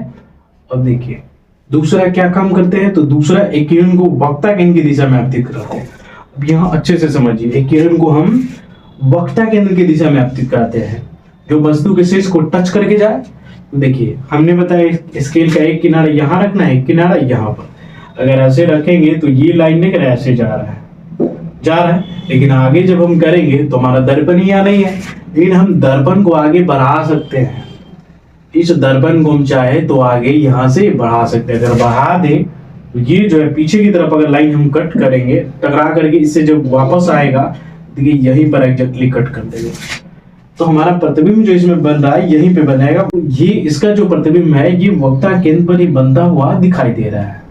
अब देखिए दूसरा क्या काम करते हैं, तो दूसरा एक किरण को वक्रता केंद्र की दिशा में आपतित कराते हैं। अब यहाँ अच्छे से समझिए, एक किरण को हम वक्रता केंद्र की दिशा में आपतित कराते हैं, जो वस्तु के शीर्ष को टच करके जाए। तो देखिए हमने बताया स्केल का एक किनारा यहाँ रखना है, एक किनारा यहाँ पर। अगर ऐसे रखेंगे तो ये लाइन लेकर ऐसे जा रहा है, लेकिन आगे जब हम करेंगे तो हमारा दर्पण ही यहाँ नहीं है, लेकिन हम दर्पण को आगे बढ़ा सकते हैं। इस दर्पण को हम चाहे तो आगे यहाँ से बढ़ा सकते हैं। अगर बढ़ा दे तो ये जो है पीछे की तरफ अगर लाइन हम कट करेंगे टकरा करके, इससे जब वापस आएगा देखिए यहीं पर एग्जैक्टली कट कर देंगे, तो हमारा प्रतिबिंब जो इसमें बन रहा है यहीं पे बनेगा। ये इसका जो प्रतिबिंब है ये वक्ता केंद्र पर ही बनता हुआ दिखाई दे रहा है।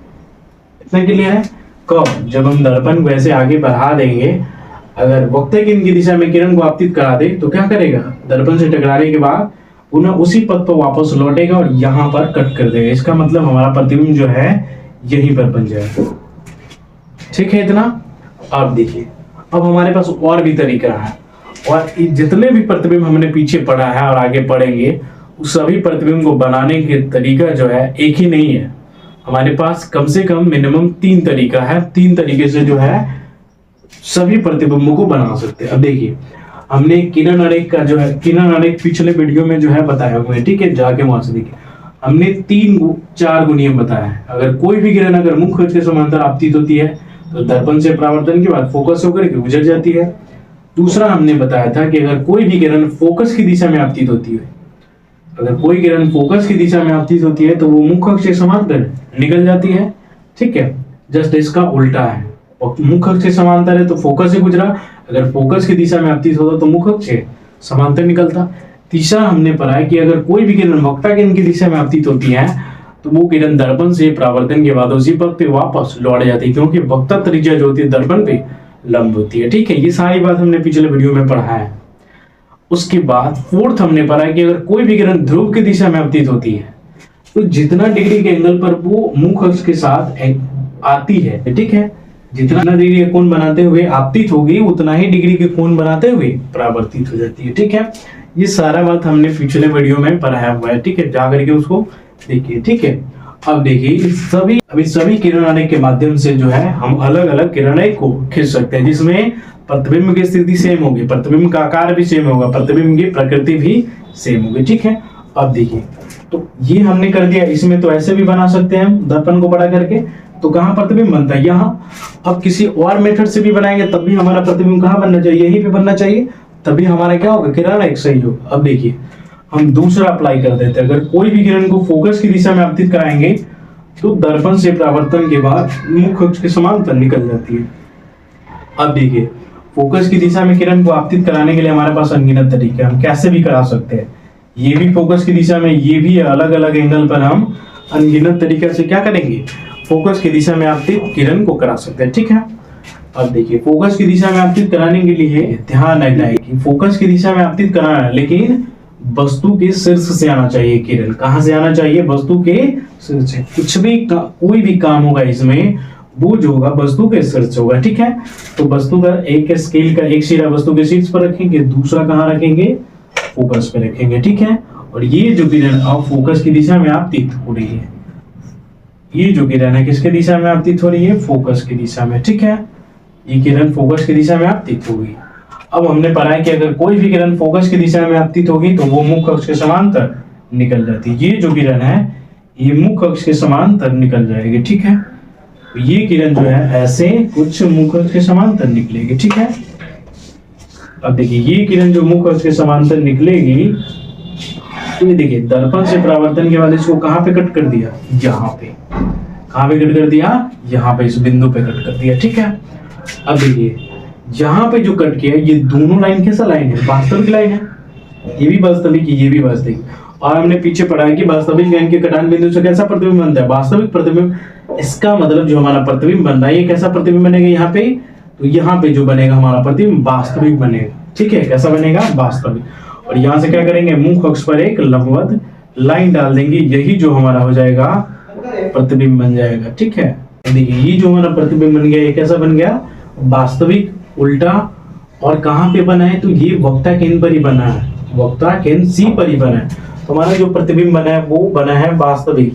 इतना क्लियर है? कब? जब हम दर्पण को ऐसे आगे बढ़ा देंगे, अगर वक्ता केंद्र की दिशा में किरण को आपतित करा दे तो क्या करेगा, दर्पण से टकराने के बाद पुनः उसी पथ पर वापस लौटेगा और यहाँ पर कट कर देगा। इसका मतलब हमारा प्रतिबिंब जो है यहीं पर बन जाएगा। ठीक है इतना? अब देखिए, अब हमारे पास और भी तरीका है, और जितने भी प्रतिबिंब हमने पीछे पढ़ा है और आगे पढ़ेंगे उस सभी प्रतिबिंब को बनाने के तरीका जो है एक ही नहीं है। हमारे पास कम से कम मिनिमम 3 तरीका है। 3 तरीके से जो है सभी प्रतिबिंबों को बना सकते हैं। अब देखिए, हमने किरण आरेख का जो है, किरण आरेख पिछले वीडियो में जो है बताया हुआ है, ठीक है, जाके वहां से देखिए। हमने 4 गु नियम बताया है। अगर कोई भी किरण अगर मुख्य अक्ष के समांतर आपतित होती है तो दर्पण से परावर्तन के बाद फोकस होकर के गुजर जाती है। दूसरा हमने बताया था कि अगर कोई भी किरण फोकस की दिशा में आपतित होती है, अगर कोई किरण फोकस की दिशा में आपतित होती है तो वो मुख्य अक्ष के समांतर निकल जाती है। ठीक है, जस्ट इसका उल्टा है, मुख्य अक्ष के समांतर है तो फोकस से गुजरा, अगर फोकस की दिशा में आपतित होता तो मुख्य अक्ष से समांतर निकलता। तीसरा हमने पढ़ा है कि अगर कोई भी किरण वक्ता केंद्र की दिशा में आपतित होती है तो वो किरण दर्पण से परावर्तन के बाद उसी पथ पे वापस लौट जाती है, क्योंकि वक्ता त्रिज्या जो होती है दर्पण पे लंब होती है। ठीक है, ये सारी बात हमने पिछले वीडियो में पढ़ा है। उसके बाद फोर्थ हमने पढ़ा कि अगर कोई भी किरण ध्रुव की दिशा में आपतित होती है तो जितना डिग्री के एंगल पर वो मुख्य अक्ष के साथ आती है, ठीक है, जितना डिग्री का कोण बनाते हुए आपतित होगी उतना ही डिग्री के कोण बनाते हुए परावर्तित हो जाती है। ठीक है, ये सारा बात हमने पिछले वीडियो में पढ़ाया हुआ है। ठीक है, जाकर के उसको देखिए। ठीक है, अब देखिए सभी किरण आरेख के माध्यम से जो है हम अलग अलग किरण आरेख को खींच सकते हैं, जिसमें प्रतिबिंब की स्थिति सेम होगी, प्रतिबिंब का आकार भी सेम होगा, प्रतिबिंब की प्रकृति भी सेम होगी। ठीक है, अब देखिए, तो ये हमने कर दिया। इसमें तो ऐसे भी बना सकते हैं हम दर्पण को बड़ा करके, तो कहाँ प्रतिबिंब बनता है, यहाँ। अब किसी और मेथड से भी बनाएंगे तब भी हमारा प्रतिबिंब कहाँ बनना चाहिए, यहीं पे बनना चाहिए, तभी हमारा क्या होगा, किरण आरेख सही होगा। अब देखिए, हम दूसरा अप्लाई कर देते हैं। अगर कोई भी किरण को फोकस की दिशा में आपतित कराएंगे तो दर्पण से परावर्तन के बाद मुख्य अक्ष के समांतर निकल जाती है। अब देखिए, फोकस की दिशा में किरण को आपतित कराने के लिए हमारे पास अनगिनत तरीके, हम कैसे भी करा सकते हैं। ये भी फोकस की दिशा में, ये भी अलग अलग एंगल पर हम अनगिनत तरीके से क्या करेंगे, फोकस की दिशा में आपतित किरण को करा सकते हैं। ठीक है, अब देखिए, फोकस की दिशा में आपतित कराने के लिए ध्यान रखना है कि फोकस की दिशा में आपतित कराना है, लेकिन वस्तु के शीर्ष से आना चाहिए किरण। कहां से आना चाहिए, वस्तु के शीर्ष से। कुछ भी कोई भी काम होगा इसमें, वो जो होगा वस्तु के शीर्ष से होगा। ठीक है, तो वस्तु का एक स्केल का एक सिरा वस्तु के शीर्ष पर रखेंगे, दूसरा कहां रखेंगे, फोकस पे रखेंगे। ठीक है, और ये जो किरण अब फोकस की दिशा में आपतित हो रही है, ये जो किरण है किसके दिशा में आपतित हो रही है, फोकस की दिशा में। ठीक है, ये किरण फोकस की दिशा में आपतित होगी। अब हमने पढ़ा है कि अगर कोई भी किरण फोकस की दिशा में आपतित होगी तो वो मुख्य अक्ष के समांतर निकल जाती है। ये जो किरण है ये मुख्य अक्ष के समांतर निकल जाएगी। ठीक है, ये किरण जो है ऐसे कुछ मुख्य अक्ष के समांतर निकलेगी। ठीक है, अब देखिए, ये किरण जो मुख्य अक्ष के समांतर निकलेगी, तो ये देखिए दर्पण से परावर्तन के बाद इसको कहां पे कट कर दिया, यहाँ पे। कहां पे कट कर दिया, यहाँ पे, इस बिंदु पे कट कर दिया। ठीक है, अब देखिए यहाँ पे जो कट किया ये दोनों लाइन कैसा लाइन है, वास्तविक लाइन है। ये भी वास्तविक, ये भी वास्तविक। और हमने पीछे पढ़ा है कि वास्तविक लाइन के कटान बिंदु से कैसा प्रतिबिंब बनता है, वास्तविक प्रतिबिंब। इसका मतलब जो हमारा प्रतिबिंब बन रहा है ये कैसा प्रतिबिंब बनेगा यहाँ पे, तो यहाँ पे जो बनेगा हमारा प्रतिबिंब वास्तविक बनेगा। ठीक है, कैसा बनेगा, वास्तविक। और यहाँ से क्या करेंगे, मुख्य अक्ष पर एक लंबवत लाइन डाल देंगे, यही जो हमारा हो जाएगा प्रतिबिंब बन जाएगा। ठीक है, देखिए ये जो हमारा प्रतिबिंब बन गया ये कैसा बन गया, वास्तविक, उल्टा। और कहां पे बना है, तो ये वक्ता केंद्र पर ही बना है, वक्ता केंद्र सी पर ही बना है। तो हमारा जो प्रतिबिंब बना है वो बना है वास्तविक,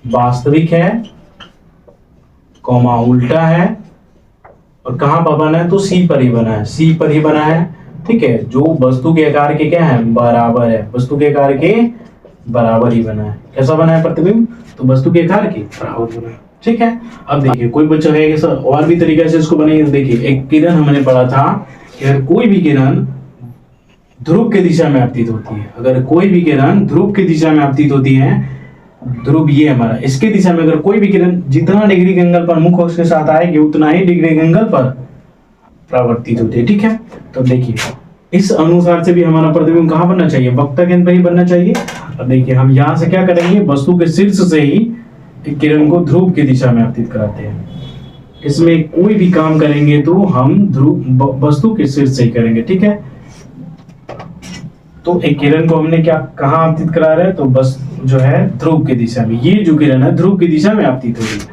वास्तविक है, कॉमा उल्टा है, और कहां पर बना है, तो सी पर ही बना है, सी पर ही बना है। ठीक है, जो वस्तु के आकार के क्या है, बराबर है, वस्तु के आकार के बराबर ही बना है। कैसा बना है प्रतिबिंब, तो वस्तु के आकार के बराबर बना है। ठीक है, अब देखिए कोई बच्चा कहेगा सर और भी तरीके से इसको बनाइए। देखिए एक किरण हमने पढ़ा था कि अगर कोई भी किरण ध्रुव की दिशा में आपतित होती है, अगर कोई भी किरण ध्रुव की दिशा में आपतित होती है ध्रुव ये हमारा, इसके दिशा में अगर कोई भी किरण जितना डिग्री के एंगल पर मुख्य अक्ष के साथ आएगी उतना ही डिग्री के एंगल पर परावर्तित होती है। ठीक है, तो देखिए इस अनुसार से भी हमारा प्रतिबिंब कहाँ बनना चाहिए, वक्ता केंद्र पर ही बनना चाहिए। अब देखिए हम यहाँ से क्या करेंगे, वस्तु के शीर्ष से ही किरण को ध्रुव की दिशा में आपतित कराते हैं। इसमें कोई भी काम करेंगे तो हम ध्रुव वस्तु के शीर्ष से ही करेंगे। ठीक है, तो एक किरण को हमने क्या कहाँ आपतित करा रहे हैं, तो बस जो है ध्रुव की दिशा में, ये जो किरण है ध्रुव की दिशा में आपतित हो रही है।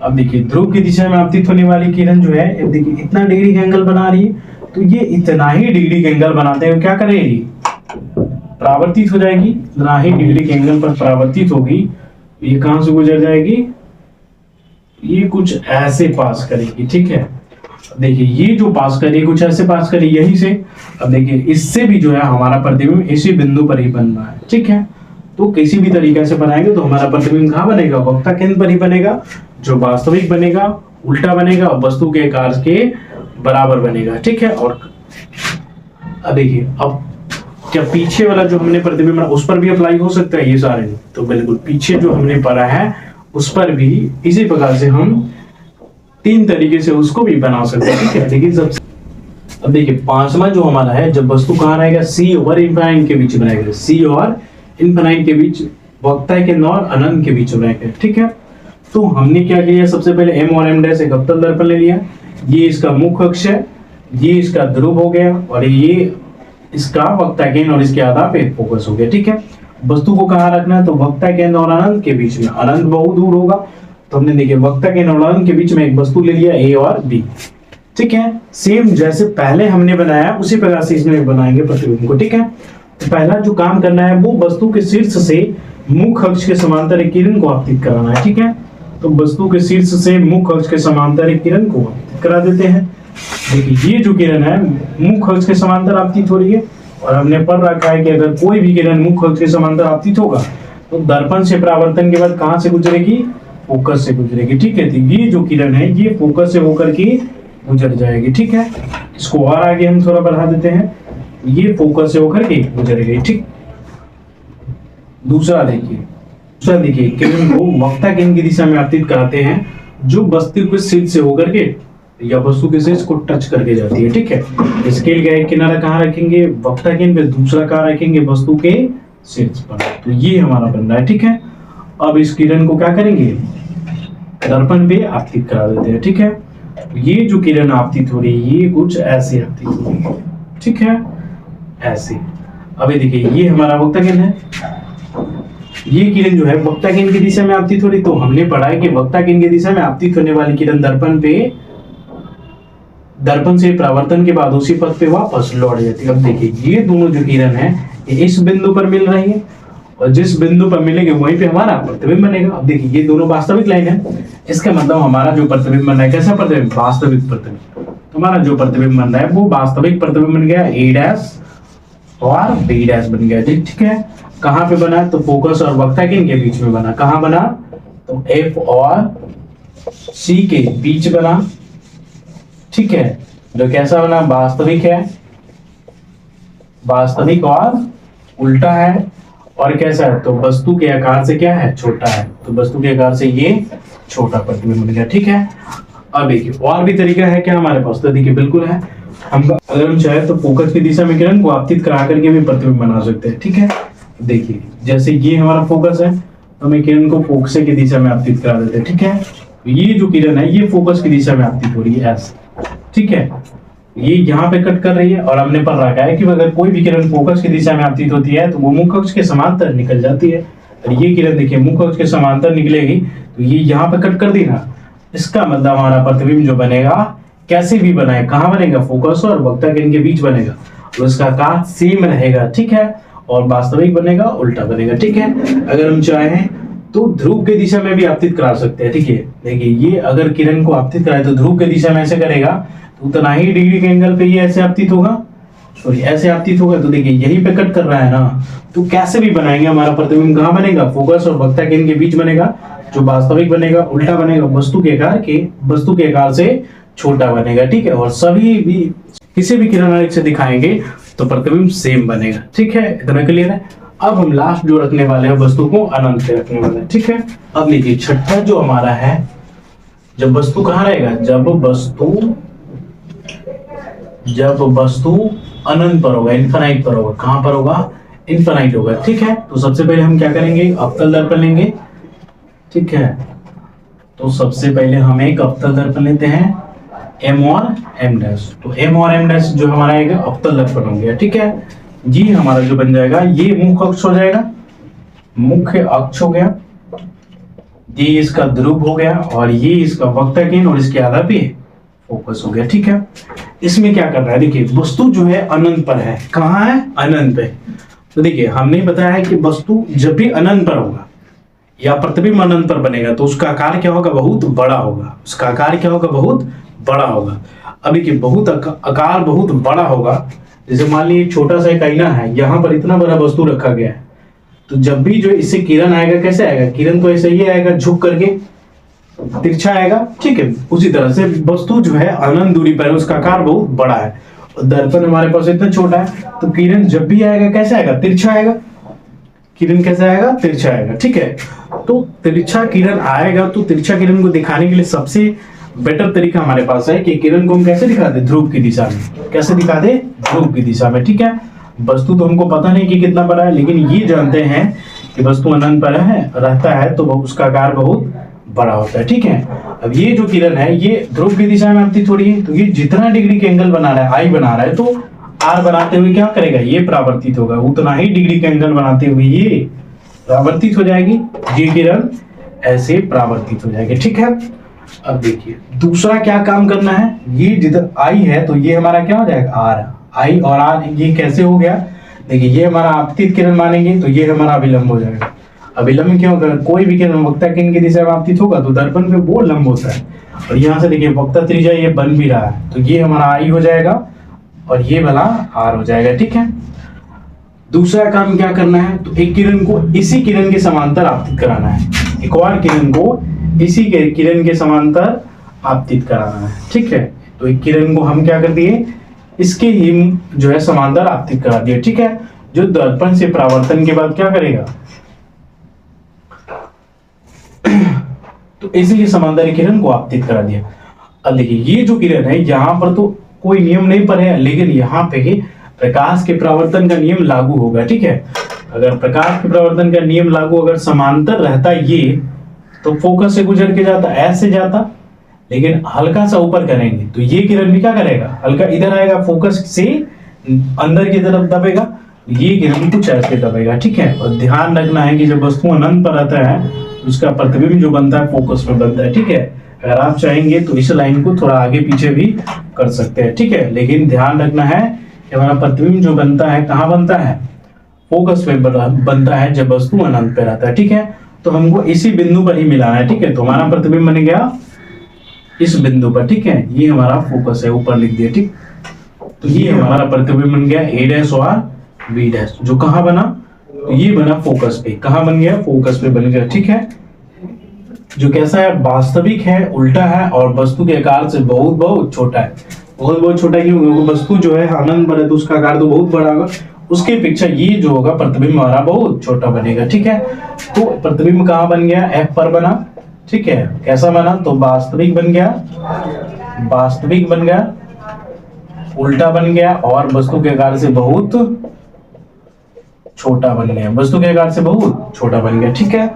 अब देखिए ध्रुव की दिशा में आपतित होने वाली किरण जो है, देखिए इतना डिग्री का एंगल बना रही है, तो ये इतना ही डिग्री का एंगल बनाते हुए क्या करेगी, परावर्तित हो जाएगी। इतना ही डिग्री के एंगल पर परावर्तित होगी, ये कहां से गुजर जाएगी, ये कुछ ऐसे पास करेगी। ठीक है, देखिए ये जो पास करेगी कुछ ऐसे पास करेगी यहीं से। अब देखिए इससे भी जो है हमारा प्रतिबिंब इसी बिंदु पर ही बनना है। ठीक है, तो किसी भी तरीके से बनाएंगे तो हमारा प्रतिबिंब कहाँ बनेगा, वक्ता केंद्र पर ही बनेगा। जो वास्तविक बनेगा उल्टा बनेगा और वस्तु के आकार के बराबर बनेगा। ठीक है, और अब देखिए अब क्या पीछे वाला जो हमने प्रतिबिंब बना उस पर भी अप्लाई हो सकता है ये सारे, तो बिल्कुल पीछे जो हमने पढ़ा है उस पर भी इसी प्रकार से हम तीन तरीके से उसको भी बना सकते हैं। ठीक है, लेकिन सबसे अब देखिए पांचवा जो हमारा है, जब वस्तु कहाँ रहेगा, सी और इनफाइनाइट के बीच बनाएगा, सी और इनफाइनाइट के बीच, वक्ता केंद्र और अनंत के बीच बनाएगा। ठीक है, तो हमने क्या किया, सबसे पहले एम और एम डैश एक अवतल दर्पण ले लिया, ये इसका मुख्य अक्ष है, ये इसका ध्रुव हो गया और ये इसका वक्ता केंद्र और इसके आधार पे फोकस हो गया। ठीक है, वस्तु को कहाँ रखना है, तो वक्ता केंद्र और अनंत के बीच में, अनंत बहुत दूर होगा, तो हमने देखिए वक्ता केंद्र और अनंत के बीच में एक वस्तु ले लिया ए और बी। ठीक है, सेम जैसे पहले हमने बनाया उसी प्रकार से इसमें बनाएंगे प्रतिबिंब को। ठीक है, तो पहला जो काम करना है वो वस्तु के शीर्ष से मुख्य अक्ष के समांतर एक किरण को आपतित कराना है। ठीक है, तो वस्तु के शीर्ष से मुख्य अक्ष के समांतर एक किरण को आपतित करा देते हैं। देखिए ये जो किरण है मुख्य अक्ष के समांतर आपतित हो रही है, और हमने पढ़ रखा है कि अगर कोई भी किरण मुख्य अक्ष के समांतर आपतित होगा तो दर्पण से परावर्तन के बाद कहां से गुजरेगी, फोकस से गुजरेगी। ठीक है, तो ये जो किरण है ये फोकस से होकर के गुजर जाएगी। ठीक है, इसको और आगे हम थोड़ा बढ़ा देते हैं, ये फोकस से होकर के गुजरेगी। ठीक, दूसरा देखिए किरण को वक्ता केंद्र की दिशा में आपतित कराते हैं जो वस्तु के शीर्ष से होकर के या वस्तु के शीर्ष को टच करके जाती है। ठीक है, स्केल का एक किनारा कहाँ रखेंगे, वक्ता केंद्र पे, दूसरा कहाँ रखेंगे, वस्तु के शीर्ष पर। तो ये हमारा बन रहा है। ठीक है, अब इस किरण को क्या करेंगे, दर्पण पे आपतित करा देते हैं। ठीक है, ये जो किरण आपतित हो रही है ये कुछ ऐसे आपतित हो रही है। ठीक है, ऐसे। अभी देखिए ये हमारा वक्ता केंद्र है, ये किरण जो है वक्ता केंद्र की दिशा में आपतित हो रही, तो हमने पढ़ा है कि वक्ता केंद्र की दिशा में आपतित होने वाली किरण दर्पण से परावर्तन के बाद उसी पथ पे वापस लौट जाती है। अब देखिए ये दोनों जो किरण है ये इस बिंदु पर मिल रही है, और जिस बिंदु पर मिलेंगे वहीं पे हमारा प्रतिबिंब बनेगा। अब देखिए ये दोनों वास्तविक लाइन है, इसका मतलब हमारा जो प्रतिबिंब बन रहा है कैसा प्रतिबिंब, वास्तविक प्रतिबिंब। तो हमारा जो प्रतिबिंब बन रहा है वो वास्तविक प्रतिबिंब बन गया, ए डैश और बी डैश बन गया। ठीक है, कहाँ पे बना, तो फोकस और वक्ता केंद्र के बीच में बना। कहाँ बना, तो एफ और सी के बीच बना। ठीक है, जो कैसा बना, वास्तविक है, वास्तविक और उल्टा है, और कैसा है, तो वस्तु के आकार से क्या है, छोटा है, तो वस्तु के आकार से ये छोटा प्रतिबिंब बन गया। ठीक है, अब देखिए और भी तरीका है क्या हमारे पास, तो देखिए बिल्कुल है, हम अगर हम चाहे तो फोकस की दिशा में किरण को आपतित करा करके भी प्रतिबिंब बना सकते हैं। ठीक है, देखिए जैसे ये हमारा फोकस है तो हमें किरण को फोकस की दिशा में आपतित करा देते हैं। ठीक है, ये जो किरण है ये फोकस की दिशा में आपतित हो रही है ऐसे। ठीक है, ये यहाँ पे कट कर रही है, और हमने पढ़ रखा है कि अगर कोई भी किरण फोकस की दिशा में आपतित होती है तो वो मुख्य अक्ष के समांतर निकल जाती है। और ये किरण देखिए मुख्य अक्ष के समांतर निकलेगी तो ये यहाँ पे कट कर दी ना, इसका मतलब हमारा प्रतिबिंब जो बनेगा कैसे भी बनाए, कहाँ बनेगा, फोकस और वक्ता केंद्र के बीच बनेगा, तो इसका आकार सेम रहेगा। ठीक है, और वास्तविक बनेगा, उल्टा बनेगा। ठीक है, अगर हम चाहें तो ध्रुव की दिशा में भी आपतित करा सकते हैं। ठीक है, देखिए ये अगर किरण को आपतित कराए तो ध्रुव की दिशा में ऐसे करेगा तो उतना ही डिग्री के एंगल पे ये ऐसे आपतित होगा, सॉरी ऐसे आपतित होगा। तो देखिए यहीं पे कट कर रहा है ना, तो कैसे भी बनाएंगे हमारा प्रतिबिंब कहाँ बनेगा, फोकस और वक्ता केंद्र के बीच बनेगा, जो वास्तविक बनेगा, उल्टा बनेगा, वस्तु के आकार से छोटा बनेगा। ठीक है, और सभी भी किसी भी किरण से दिखाएंगे तो प्रतिबिंब सेम बनेगा। ठीक है, इतना क्लियर है। अब हम लास्ट जो रखने वाले हैं वस्तु को अनंत पे रखने वाले हैं, ठीक है। अब देखिए छठा जो हमारा है, जब वस्तु कहाँ रहेगा, जब वस्तु अनंत पर होगा, इनफाइनाइट पर होगा। कहां पर होगा, इनफाइनाइट होगा, ठीक है। तो सबसे पहले हम क्या करेंगे, अवतल दर्पण लेंगे, ठीक है। तो सबसे पहले हम एक अवतल दर्पण लेते हैं, m और m डैश। तो m और m डैश जो हमारा एक अवतल दर्पण हो गया, ठीक है। ये हमारा जो बन जाएगा, ये मुख्य अक्ष हो जाएगा, मुख्य अक्ष हो गया, ये इसका ध्रुव हो गया, और ये इसका वक्र केंद्र, और इसके आधा पे फोकस हो गया, ठीक है। इसमें क्या कर रहा है, देखिए वस्तु जो है अनंत पर है। कहाँ है, अनंत पे। तो देखिए हमने बताया है कि वस्तु जब भी अनंत पर होगा या प्रतिबिंब अनंत पर बनेगा तो उसका आकार क्या होगा, बहुत बड़ा होगा। उसका आकार क्या होगा, बहुत बड़ा होगा। अब देखिए बहुत आकार बहुत बड़ा होगा, जैसे मान लीजिए छोटा सा एक आईना है, यहाँ पर इतना बड़ा वस्तु रखा गया है, तो जब भी जो इससे किरण आएगा, कैसे आएगा, किरण तो ऐसे ही आएगा, झुक करके तिरछा आएगा, ठीक है। उसी तरह से वस्तु जो है अनंत दूरी पर है, उसका आकार बहुत बड़ा है, और दर्पण हमारे पास इतना छोटा है, तो किरण जब भी आएगा कैसे आएगा, तिरछा आएगा। किरण कैसे आएगा, तिरछा आएगा, ठीक है। तो तिरछा किरण आएगा, तो तिरछा किरण को दिखाने के लिए सबसे बेटर तरीका हमारे पास है कि किरण को हम कैसे दिखाते, ध्रुव की दिशा में। कैसे दिखाते, ध्रुव की दिशा में, ठीक है। वस्तु तो हमको पता नहीं कि कितना बड़ा है, लेकिन ये जानते हैं कि वस्तु अनंत पर है रहता है तो उसका आकार बहुत बड़ा होता है, ठीक है। अब ये जो किरण है ये ध्रुव की दिशा में आपतित हो रही है, तो ये जितना डिग्री के एंगल बना रहा है, आई बना रहा है, तो आर बनाते हुए क्या करेगा, ये परावर्तित होगा, उतना ही डिग्री के एंगल बनाते हुए ये परावर्तित हो जाएगी, ये किरण ऐसे परावर्तित हो जाएगी, ठीक है। अब देखिए दूसरा क्या काम करना है, ये जितना आई है तो ये हमारा क्या हो जाएगा, आर। आई और आर ये कैसे हो गया, देखिए ये हमारा आपतित किरण मानेंगे तो ये हमारा अभिलंब हो जाएगा। अभिलंब क्यों, अगर कोई भी किरण वक्ता किरण की दिशा में आपतित होगा तो दर्पण पे वो लंब होता है, और यहाँ से देखिए वक्ता त्रिज्या ये बन भी रहा है, तो ये हमारा आई हो जाएगा और ये वाला आर हो जाएगा, ठीक है। दूसरा काम क्या करना है, तो एक किरण को इसी किरण के समांतर आपतित कराना है, एक और किरण को इसी किरण के समांतर आपतित कराना है, ठीक है। तो एक किरण को हम क्या कर दिए, इसके ही जो है समांतर आपतित करा दिया, ठीक है। जो दर्पण से परावर्तन के बाद क्या करेगा, तो इसी के समांतर किरण को आपतित करा दिया। अब देखिए ये जो किरण है, यहाँ पर तो कोई नियम नहीं पर है, लेकिन यहाँ पे प्रकाश के परावर्तन का नियम लागू होगा, ठीक है। अगर प्रकाश के परावर्तन का नियम लागू अगर समांतर रहता ये, तो फोकस से गुजर के जाता, ऐसे जाता, लेकिन हल्का सा ऊपर करेंगे तो ये किरण भी क्या करेगा, हल्का इधर आएगा, फोकस से अंदर की तरफ दबेगा, ये किरण कुछ ऐसे दबेगा, ठीक है। और ध्यान रखना है कि जब वस्तु अनंत पर रहता है उसका प्रतिबिंब जो बनता है फोकस में बनता है, ठीक है। अगर आप चाहेंगे तो इस लाइन को थोड़ा आगे पीछे भी कर सकते हैं, ठीक है। लेकिन ध्यान रखना है कि हमारा प्रतिबिंब जो बनता है कहाँ बनता है, फोकस में बनता है जब वस्तु अनंत पे रहता है, ठीक है। तो हमको इसी बिंदु पर ही मिलाना है, ठीक है। तो हमारा प्रतिबिंब बन गया इस बिंदु पर, ठीक है। ये हमारा फोकस है, ऊपर लिख दिया, ठीक। तो ये हमारा प्रतिबिंब बन गया ए डैश और बी डैश, जो कहाँ बना, तो ये बना फोकस पे, कहाँ बन गया, फोकस पे बन गया, ठीक है। जो कैसा है, वास्तविक है, उल्टा है, और वस्तु के आकार से बहुत बहुत छोटा है। बहुत बहुत छोटा क्यों, क्योंकि वस्तु जो है अनंत पर है तो उसका आकार तो बहुत बड़ा होगा, उसके अपेक्षा ये जो होगा प्रतिबिंब हमारा बहुत छोटा बनेगा, ठीक है। तो प्रतिबिंब कहाँ बन गया, एफ पर बना, ठीक है। कैसा बना, तो वास्तविक बन गया, वास्तविक बन गया, उल्टा बन गया, और वस्तु के आकार से बहुत छोटा बन गया, वस्तु के आकार से बहुत छोटा बन गया, ठीक है।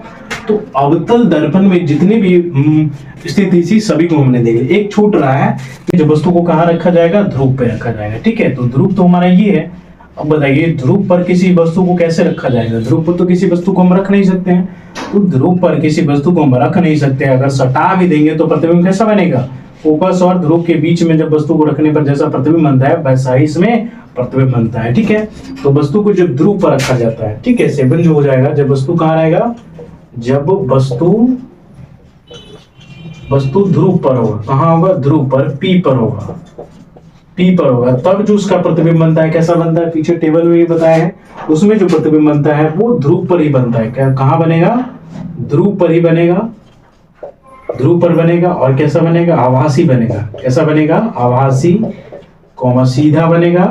तो अवतल दर्पण में जितने भी स्थिति थी सभी को हमने देखे। एक छूट रहा है कि जो वस्तु को कहाँ रखा जाएगा, ध्रुव पे रखा जाएगा, ठीक है। तो ध्रुव तो हमारा ये है। अब बताइए ध्रुव पर किसी वस्तु को कैसे रखा जाएगा, ध्रुव पर तो किसी वस्तु को हम रख नहीं सकते हैं, तो ध्रुव पर किसी वस्तु को हम रख नहीं सकते। अगर सटा भी देंगे तो प्रतिबिंब कैसा बनेगा, फोकस और ध्रुव के बीच में जब वस्तु को रखने पर जैसा प्रतिबिंब बनता है वैसा ही इसमें प्रतिबिंब बनता है, ठीक है। तो वस्तु को जब ध्रुव पर रखा जाता है, ठीक है, सेवन जो हो जाएगा जब वस्तु कहाँ रहेगा, जब वस्तु ध्रुव पर होगा, कहाँ होगा, ध्रुव पर, पी पर होगा, पी पर होगा, तब जो उसका प्रतिबिंब बनता है कैसा बनता है, पीछे टेबल में ये बताया है, उसमें जो प्रतिबिंब बनता है वो ध्रुव पर ही बनता है। क्या, कहाँ बनेगा, ध्रुव पर ही बनेगा, ध्रुव पर बनेगा, और कैसा बनेगा, आभासी बनेगा। कैसा बनेगा, आभासी, सीधा बनेगा,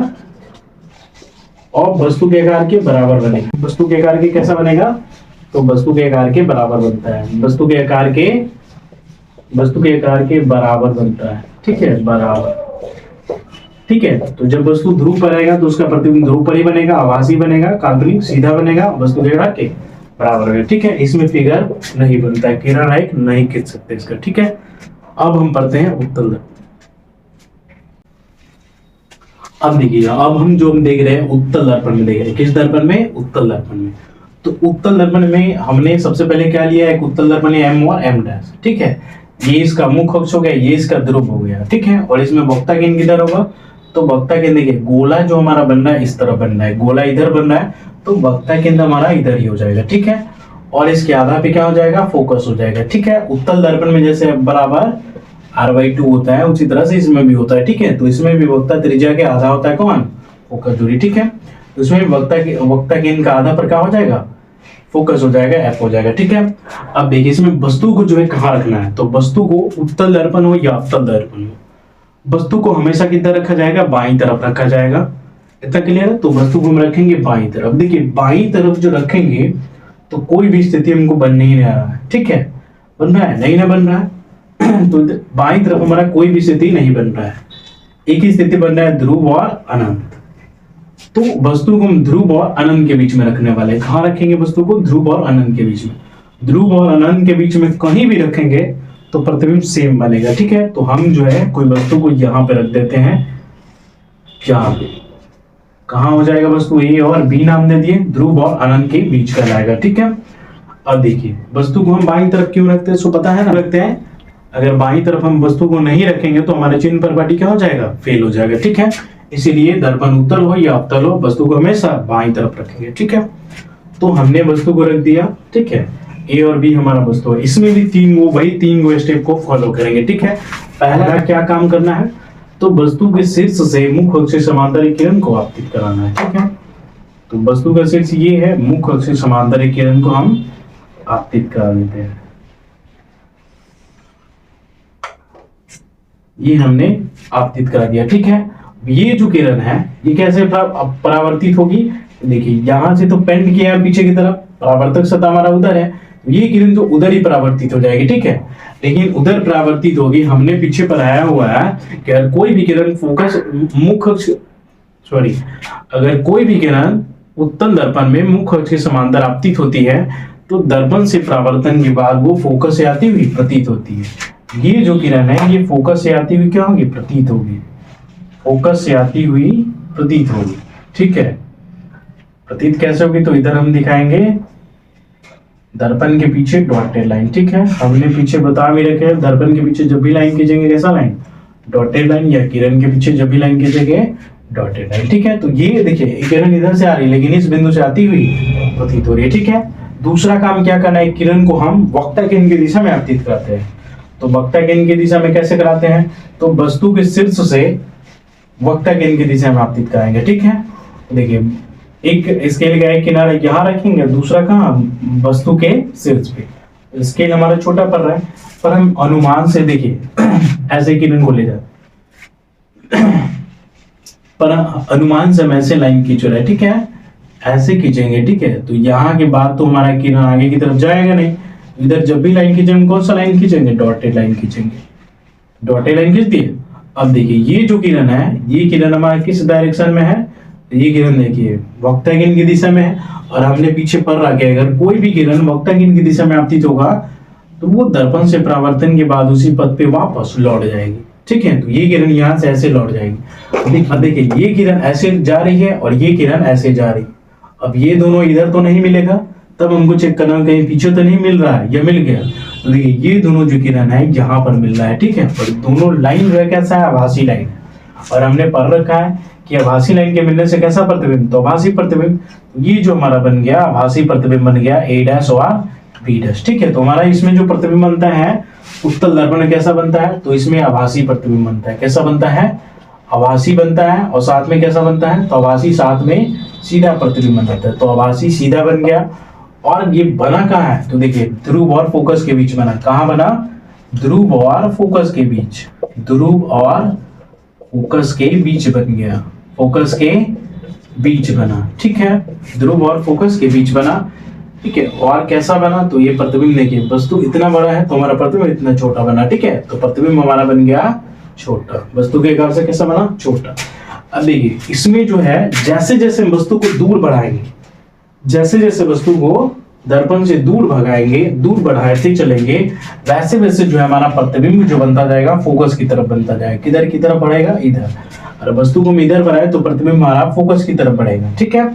और वस्तु के आकार के बराबर बनेगा। वस्तु के आकार के कैसा बनेगा, तो वस्तु के आकार के बराबर बनता है, वस्तु के आकार के बराबर बनता है, ठीक है, बराबर, ठीक है। तो जब वस्तु ध्रुव पर रहेगा तो उसका प्रतिबिंब ध्रुव पर ही बनेगा, आभासी बनेगा, काल्पनिक सीधा बनेगा, वस्तु के आकार के बराबर है, ठीक है। इसमें फिगर नहीं बनता है, किरण रेखा नहीं खींच सकते इसका, ठीक है। अब हम पढ़ते हैं उत्तल दर्पण। अब देखिए, अब हम जो देख रहे हैं उत्तल दर्पण में देख रहे हैं, किस दर्पण में, उत्तल दर्पण में। तो उत्तल दर्पण में हमने सबसे पहले क्या लिया है, एक उत्तल दर्पण है एम और एम डैश, ठीक है। ये इसका मुख्य अक्ष हो गया, ये इसका ध्रुव हो गया, ठीक है। और इसमें वक्ता केंद्र किधर होगा, तो वक्ता केंद्र देखिए गोला जो हमारा बन रहा है इस तरफ बन रहा है, गोला इधर बन रहा है, तो वक्ता केंद्र हमारा इधर ही हो जाएगा, ठीक है। और इसके आधार पे क्या हो जाएगा, फोकस हो जाएगा, ठीक है। उत्तल दर्पण में जैसे बराबर r/2 होता है, उसी तरह से इसमें भी होता है, ठीक है। तो इसमें भी वक्ता त्रिज्या के आधा होता है कौन, फोकस दूरी, ठीक है। तो इसमें वक्ता केंद्र का आधा पर क्या हो जाएगा, फोकस हो जाएगा, f हो जाएगा, ठीक है। अब देखिए इसमें वस्तु को जो है कहाँ रखना है, तो वस्तु को उत्तल दर्पण हो या अवतल दर्पण हो, वस्तु को हमेशा किधर रखा जाएगा, बाईं तरफ रखा जाएगा, इतना क्लियर है। तो वस्तु को हम रखेंगे बाईं तरफ। देखिए बाईं तरफ जो रखेंगे तो कोई भी स्थिति हमको बन नहीं रहा है, ठीक है, बन रहा है नहीं ना बन रहा है तो बाईं तरफ हमारा कोई भी स्थिति नहीं बन रहा है, एक ही स्थिति बन रहा है, ध्रुव और अनंत। तो वस्तु को हम ध्रुव और अनंत के बीच में रखने वाले, कहाँ रखेंगे वस्तु को, ध्रुव और अनंत के बीच में। ध्रुव और अनंत के बीच में कहीं भी रखेंगे तो प्रतिबिंब सेम बनेगा, ठीक है। तो हम जो है कोई वस्तु को यहाँ पे रख देते हैं, यहाँ पे कहाँ हो जाएगा वस्तु, ए और बी नाम दे दिए, ध्रुव और अनंत के बीच का जाएगा, ठीक है। अब देखिए वस्तु को हम बाईं तरफ क्यों रखते हैं, सो पता है ना, रखते हैं अगर बाईं तरफ हम वस्तु को नहीं रखेंगे तो हमारे चिन्ह परिपाटी क्या हो जाएगा, फेल हो जाएगा, ठीक है। इसीलिए दर्पण उत्तल हो या अवतल हो, वस्तु को हमेशा बाईं तरफ रखेंगे, ठीक है। तो हमने वस्तु को रख दिया, ठीक है, ए और बी हमारा वस्तु है। इसमें भी तीन गो स्टेप को फॉलो करेंगे, ठीक है। पहला क्या काम करना है, तो वस्तु के शीर्ष से मुख्य अक्ष से समांतर एक किरण को आपतित कराना है, ठीक है। तो वस्तु का शीर्ष ये है, मुख्य अक्ष से समांतर एक किरण को हम आपतित करा देते हैं, ये हमने आपतित करा दिया, ठीक है। ये जो किरण है ये कैसे परावर्तित होगी, देखिए यहां से तो पेंट किया है पीछे की तरफ, परावर्तक सतह हमारा उधर है, ये किरण तो उधर ही परावर्तित हो जाएगी, ठीक है। लेकिन उधर परावर्तित होगी, हमने पीछे पढ़ाया हुआ है कि अगर कोई भी किरण अगर कोई भी किरण उत्तल दर्पण में मुख्य अक्ष के समांतर आपतित होती है तो दर्पण से परावर्तन के बाद वो फोकस से आती हुई प्रतीत होती है। ये जो किरण है ये फोकस से आती हुई क्या होगी, प्रतीत होगी, फोकस से आती हुई प्रतीत होगी, ठीक है। प्रतीत कैसे होगी, तो इधर हम दिखाएंगे दर्पण के पीछे डॉटेड लाइन, ठीक है। हमने पीछे बता भी रखे हैं, दर्पण के पीछे जब भी लाइन खींचेंगे कैसा लाइन, डॉटेड लाइन, या किरण के पीछे जब भी लाइन खींचेंगे डॉटेड लाइन, ठीक है। तो ये देखिए किरण इधर से आ रही है लेकिन इस बिंदु से आती हुई प्रतीत हो रही है, ठीक है। दूसरा काम क्या करना है, किरण को हम वक्ता केंद्र की दिशा में आपतित कराते हैं। तो वक्ता केंद्र की दिशा में कैसे कराते हैं, तो वस्तु के शीर्ष से वक्ता केंद्र की दिशा में आपतित कराएंगे, ठीक है। देखिए एक स्केल का एक किनारा यहाँ रखेंगे, दूसरा कहाँ, वस्तु के शीर्ष पे। स्केल हमारा छोटा पड़ रहा है पर हम अनुमान से देखिए ऐसे किरण को ले जाते पर अनुमान से हम ऐसे लाइन खींच रहे हैं, ठीक है, ऐसे खींचेंगे, ठीक है। तो यहाँ के बाद तो हमारा किरण आगे की तरफ जाएगा नहीं, इधर जब भी लाइन खींचेंगे कौन सा लाइन खींचेंगे, डॉटेड लाइन खींचेंगे, डॉटेड लाइन खींच दिए। अब देखिए ये जो किरण है, ये किरण हमारा किस डायरेक्शन में है, ये किरण देखिए वक्ता केंद्र की दिशा में है, और हमने पीछे पढ़ रखा है अगर कोई भी किरण वक्ता केंद्र की दिशा में आपतित होगा तो वो दर्पण से परावर्तन के बाद उसी पथ पे वापस लौट जाएगी, ठीक है। तो ये किरण यहाँ से ऐसे लौट जाएगी। अब देखिए ये किरण ऐसे जा रही है और ये किरण ऐसे जा रही है, अब ये दोनों इधर तो नहीं मिलेगा, तब हमको चेक करना कहीं पीछे तो नहीं मिल रहा है, या मिल गया। तो देखिए ये दोनों जो किरण है यहाँ पर मिल रहा है, ठीक है। पर दोनों लाइन जो है कैसा है, आभासी लाइन, और हमने पढ़ रखा है कि आभासी लाइन के मिलने से कैसा प्रतिबिंब, तो आभासी प्रतिबिंब। ये जो हमारा बन गया आभासी प्रतिबिंब बन गया ए डैश और बी डैश, ठीक है। तो हमारा इसमें जो प्रतिबिंब बनता है उत्तल दर्पण में कैसा बनता है, तो इसमें आभासी प्रतिबिंब बनता है, कैसा बनता है, आभासी बनता है, और साथ में कैसा बनता है, तो आभासी साथ में सीधा प्रतिबिंब बनता है। तो आभासी सीधा बन गया, और ये बना कहाँ है, तो देखिए ध्रुव और फोकस के बीच बना, कहाँ बना, ध्रुव और फोकस के बीच, ध्रुव और फोकस के बीच बन गया, फोकस के बीच बना, ठीक है, ध्रुव और फोकस के बीच बना, ठीक है। और कैसा बना, तो ये प्रतिबिंब देखिए, वस्तु इतना बड़ा है तो हमारा प्रतिबिंब इतना छोटा बना, ठीक है। तो प्रतिबिंब हमारा बन गया छोटा, वस्तु के हिसाब से कैसा बना, छोटा। अब देखिए इसमें जो है जैसे जैसे वस्तु को दूर बढ़ाएंगे, जैसे जैसे वस्तु को दर्पण से दूर भगाएंगे, दूर बढ़ाते चलेंगे, वैसे वैसे जो है हमारा प्रतिबिंब जो बनता जाएगा फोकस की तरफ बनता जाएगा। किधर की तरफ बढ़ेगा, इधर। और वस्तु को हम इधर बढ़ाए तो प्रतिबिंब हमारा फोकस की तरफ बढ़ेगा, ठीक है।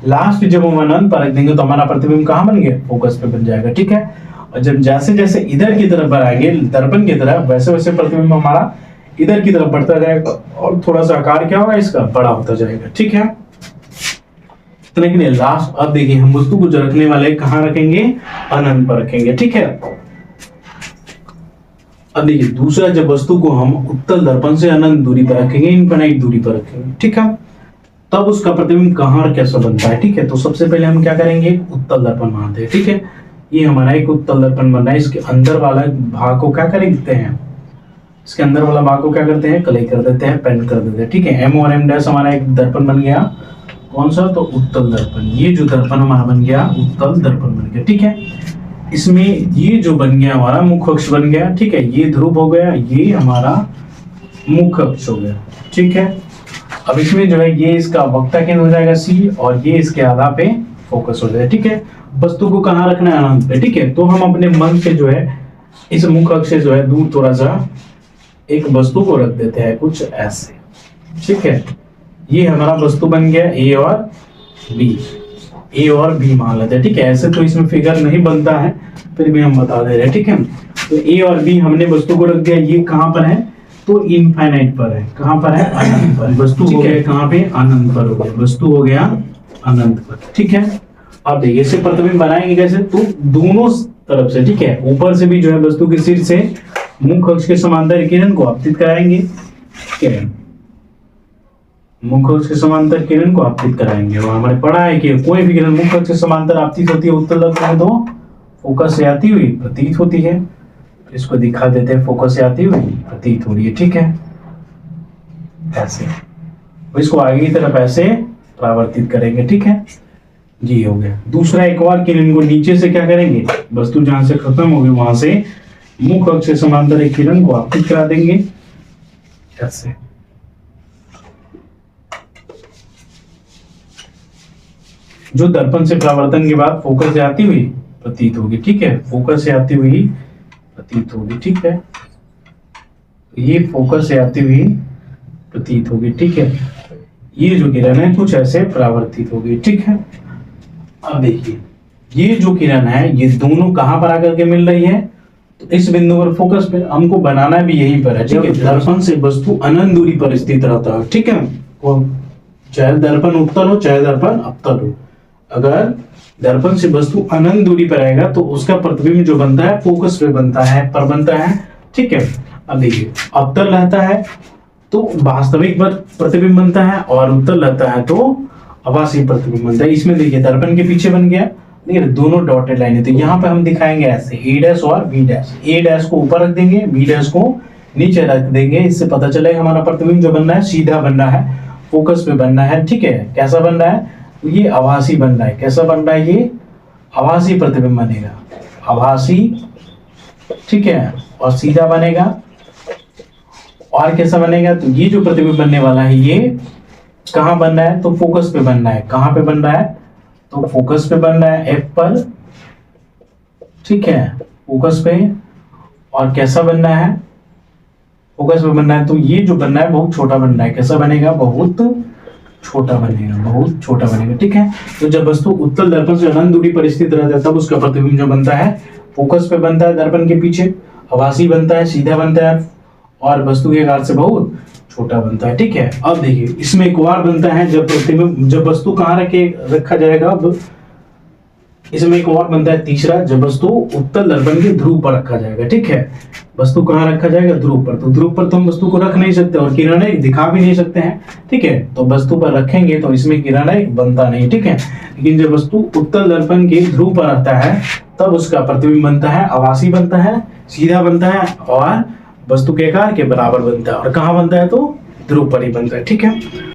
लास्ट जब हम अनंत पर रख देंगे तो हमारा प्रतिबिंब कहाँ बन गया, फोकस पे बन जाएगा, ठीक है। और जब जैसे जैसे इधर की तरफ बढ़ाएंगे दर्पण की तरफ, वैसे वैसे प्रतिबिंब हमारा इधर की तरफ बढ़ता जाएगा और थोड़ा सा आकार क्या होगा इसका, बड़ा होता जाएगा, ठीक है। इतने के लिए लास्ट अब देखिए हम वस्तु को जो रखने वाले कहाँ रखेंगे, अनंत पर रखेंगे, ठीक है। अब देखिए दूसरा, जब वस्तु को हम उत्तल दर्पण से अनंत दूरी पर रखेंगे, इनफिनिट दूरी पर रखेंगे, ठीक है, तब उसका प्रतिबिंब कहाँ और कैसा बनता है, ठीक है। तो सबसे पहले हम क्या करेंगे, उत्तल दर्पण मानते हैं, ठीक है। ये हमारा एक उत्तल दर्पण बन रहा है, इसके अंदर वाला भाग को क्या करते हैं, इसके अंदर वाला भाग को क्या करते हैं, कलई कर देते हैं, पेंट कर देते हैं, ठीक है। एम और एम डैश हमारा एक दर्पण बन गया, कौन सा, तो उत्तल दर्पण। ये जो दर्पण हमारा बन गया उत्तल दर्पण बन गया, ठीक है। इसमें ये जो बन गया हमारा मुख्य अक्ष बन गया, ठीक है, ये ध्रुव हो गया, ये हमारा मुख्य अक्ष हो गया, ठीक है। अब इसमें जो है ये इसका वक्ता केंद्र हो जाएगा सी, और ये इसके आधार पे फोकस हो जाएगा, ठीक है। वस्तु को कहाँ रखना है, अनंत पे, ठीक है। तो हम अपने मन से जो है इस मुख्य अक्ष से जो है दूर थोड़ा सा एक वस्तु को रख देते हैं कुछ ऐसे, ठीक है। ये हमारा वस्तु बन गया ए और बी, ए और बी मान लेते हैं, ठीक है। ऐसे तो इसमें फिगर नहीं बनता है, फिर भी हम बता दे रहे हैं, ठीक है। तो ए और बी हमने वस्तु को रख दिया, ये कहाँ पर है, तो इनफाइनाइट पर है, कहाँ पर है, अनंत पर। वस्तु हो गया कहाँ पे, अनंत पर हो गया, वस्तु हो गया अनंत पर, ठीक है। अब देखिए इसे प्रतिबिंब बनाएंगे कैसे, तो दोनों तरफ से, ठीक है, ऊपर से भी जो है वस्तु के सिर से मुख्य अक्ष के समांतर किरण को आपतित कराएंगे, ठीक है, मुख्य अक्ष के समांतर किरण को आपतित कराएंगे। और हमारे पढ़ा है कि कोई भी किरण मुख्य अक्ष के समांतर आपतित होती है उत्तल दर्पण में तो फोकस से आती हुई प्रतीत होती है। इसको दिखा देते हैं, फोकस से आती हुई प्रतीत हो रही है, ठीक है, ऐसे। इसको आगे की तरफ ऐसे परावर्तित करेंगे, ठीक है, जी हो गया। दूसरा एक और किरण को नीचे से क्या करेंगे, वस्तु जहां से खत्म होगी वहां से मुख्य अक्ष से समांतर एक किरण को आपतित करा देंगे, ऐसे। जो दर्पण से परावर्तन के बाद फोकस से आती हुई प्रतीत होगी, ठीक है, फोकस से आती हुई प्रतीत होगी, ठीक है। ये फोकस से आती हुई प्रतीत होगी, ठीक है। ये जो किरण है कुछ ऐसे परावर्तित होगी, ठीक है। अब देखिए ये जो किरण है ये दोनों कहां पर आकर के मिल रही है, तो इस बिंदु पर फोकस पे हमको बनाना भी यहीं पर है, ठीक है। दर्पण से वस्तु अनंत दूरी पर स्थित रहता है, ठीक है, चाहे दर्पण उत्तल हो चाहे दर्पण अवतल हो। अगर दर्पण से वस्तु अनंत दूरी पर रहेगा तो उसका प्रतिबिंब जो बनता है फोकस पे बनता है, पर बनता है, ठीक है। अब देखिए अवतल रहता है तो वास्तविक प्रतिबिंब बनता है, और उत्तल रहता है तो आभासी प्रतिबिंब बनता है। इसमें देखिए दर्पण के पीछे बन गया, देखिए दोनों डॉटेड लाइन है, तो यहाँ पे हम दिखाएंगे ऐसे ए डैश और बी डैश। ए डैश को ऊपर रख देंगे, बी डैश को नीचे रख देंगे, इससे पता चलेगा हमारा प्रतिबिंब जो बनना है सीधा बनना है, फोकस पे बनना है, ठीक है। कैसा बन रहा है, ये आभासी बन रहा है, कैसा बन रहा है, ये आभासी प्रतिबिंब बनेगा, आभासी, ठीक है, और सीधा बनेगा। और कैसा बनेगा, तो ये जो प्रतिबिंब बनने वाला है ये कहाँ बन रहा है, तो फोकस पे बन रहा है। कहाँ पे बन रहा है, तो फोकस पे बन रहा है, एफ पर, ठीक है, फोकस पे। और कैसा बन रहा है, फोकस पे बन रहा है, तो ये जो बन रहा है बहुत छोटा बन रहा है। कैसा बनेगा, बहुत छोटा बनेगा, बहुत छोटा बनेगा, ठीक है। तो जब वस्तु उत्तल दर्पण से अनंत दूरी पर स्थित रहता है तब उसका प्रतिबिंब जो बनता है फोकस पे बनता है, दर्पण के पीछे, आभासी बनता है, सीधा बनता है, और वस्तु के आकार से बहुत छोटा बनता है, ठीक है। अब देखिए इसमें एक और बनता है, जब प्रतिबिंब, जब वस्तु कहाँ रखा जाएगा, अब इसमें एक और बनता है तीसरा, जब वस्तु उत्तल दर्पण के ध्रुव पर रखा जाएगा, ठीक है। वस्तु कहाँ रखा जाएगा, ध्रुव पर। तो ध्रुव पर तो हम वस्तु को रख नहीं सकते और किरणें दिखा भी नहीं सकते हैं, ठीक है। तो वस्तु पर रखेंगे तो इसमें किरणें बनता नहीं, ठीक है। लेकिन जब वस्तु उत्तल दर्पण के ध्रुव पर रहता है तब उसका प्रतिबिंब बनता है, आभासी बनता है, सीधा बनता है, और वस्तु के आकार के बराबर बनता है। और कहाँ बनता है, तो ध्रुव पर ही बनता है, ठीक है।